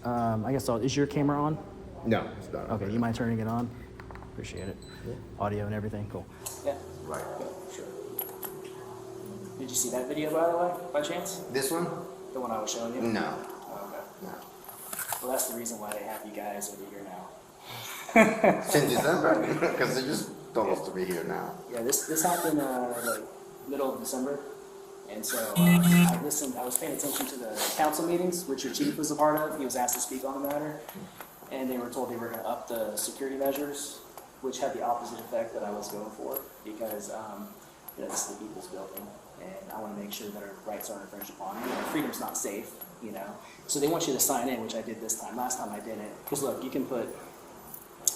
Speaker 2: I guess is your camera on?
Speaker 5: No, it's not.
Speaker 2: Okay, you mind turning it on? Appreciate it.
Speaker 5: Yeah.
Speaker 2: Audio and everything, cool. Yeah.
Speaker 5: Right.
Speaker 2: Sure. Did you see that video, by the way, by chance?
Speaker 9: This one?
Speaker 2: The one I was showing you?
Speaker 9: No.
Speaker 2: Oh, okay.
Speaker 9: No.
Speaker 2: Well, that's the reason why they have you guys over here now.
Speaker 9: Since December? Because they just told us to be here now.
Speaker 2: Yeah, this happened like middle of December, and so I listened. I was paying attention to the council meetings, which your chief was a part of. He was asked to speak on the matter, and they were told they were going to up the security measures, which had the opposite effect that I was going for, because this is the people's building, and I want to make sure that our rights aren't infringed upon. Freedom's not safe, So they want you to sign in, which I did this time. Last time I didn't, because look, you can put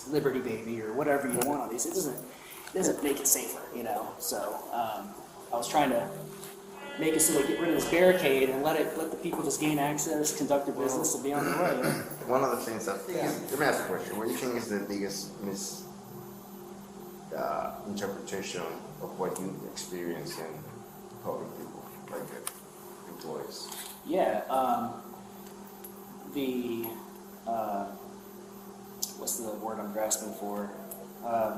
Speaker 2: Liberty Baby or whatever you want on these. It doesn't make it safer, So I was trying to make it so they get rid of this barricade and let the people just gain access, conduct their business, and be on their way.
Speaker 9: One of the things let me ask a question. What do you think is the biggest interpretation of what you experience in public people, like employees?
Speaker 2: Yeah, what's the word I'm grasping for? I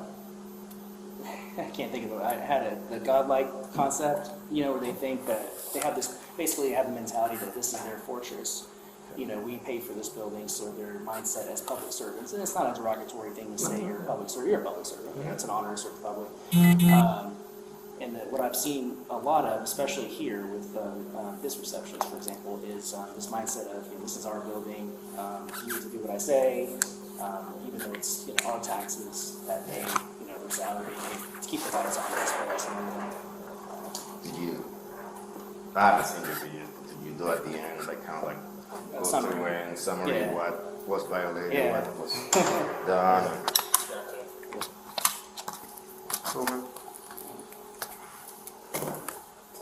Speaker 2: can't think of it. I had the godlike concept, where they think that they have this, basically have the mentality that this is their fortress. We pay for this building, so their mindset as public servants, and it's not a derogatory thing to say you're a public servant. You're a public servant. It's an honor to serve the public. And what I've seen a lot of, especially here with this receptionist, for example, is this mindset of this is our building. You need to do what I say, even though it's our taxes that pay their salary to keep the lights on this place and everything.
Speaker 9: I haven't seen your video. Did you do at the end, like kind of like go through and summary what was violated, what was done? Cool.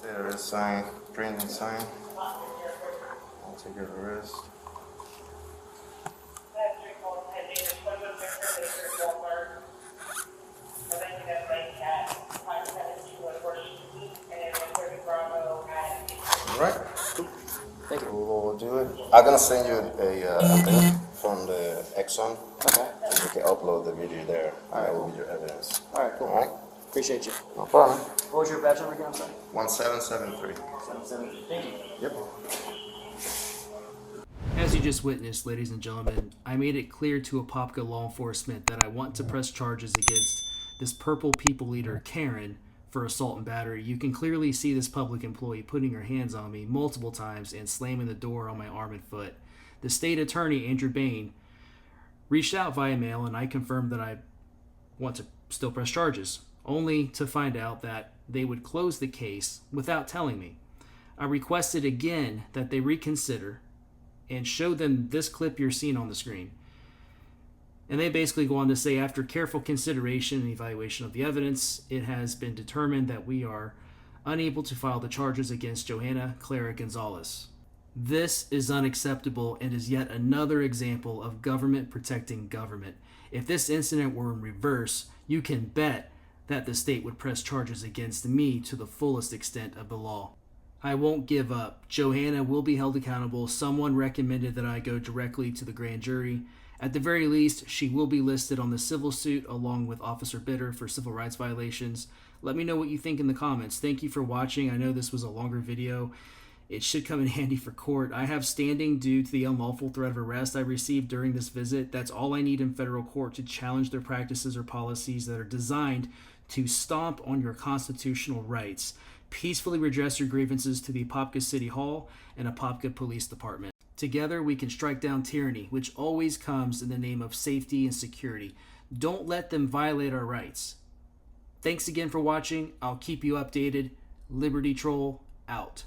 Speaker 9: There is a sign. print and sign. I'll take your arrest. All right.
Speaker 7: Thank you.
Speaker 9: We'll do it. I'm gonna send you a link from the Exxon.
Speaker 7: Okay.
Speaker 9: So you can upload the video there. That will be your evidence.
Speaker 7: All right, cool.
Speaker 9: All right.
Speaker 7: Appreciate you.
Speaker 9: No problem.
Speaker 7: What was your badge number again? I'm sorry.
Speaker 9: 1773.
Speaker 7: 770. Thank you.
Speaker 9: Yep.
Speaker 2: As you just witnessed, ladies and gentlemen, I made it clear to Apopka law enforcement that I want to press charges against this purple people eater, Karen, for assault and battery. You can clearly see this public employee putting her hands on me multiple times and slamming the door on my arm and foot. The state attorney, Andrew Bain, reached out via mail, and I confirmed that I want to still press charges, only to find out that they would close the case without telling me. I requested again that they reconsider and show them this clip you're seeing on the screen. And they basically go on to say, after careful consideration and evaluation of the evidence, it has been determined that we are unable to file the charges against Johanna, Clara, Gonzalez. This is unacceptable and is yet another example of government protecting government. If this incident were in reverse, you can bet that the state would press charges against me to the fullest extent of the law. I won't give up. Johanna will be held accountable. Someone recommended that I go directly to the grand jury. At the very least, she will be listed on the civil suit along with Officer Bitter for civil rights violations. Let me know what you think in the comments. Thank you for watching. I know this was a longer video. It should come in handy for court. I have standing due to the unlawful threat of arrest I received during this visit. That's all I need in federal court to challenge their practices or policies that are designed to stomp on your constitutional rights. Peacefully redress your grievances to the Apopka City Hall and Apopka Police Department. Together, we can strike down tyranny, which always comes in the name of safety and security. Don't let them violate our rights. Thanks again for watching. I'll keep you updated. Liberty Troll, out.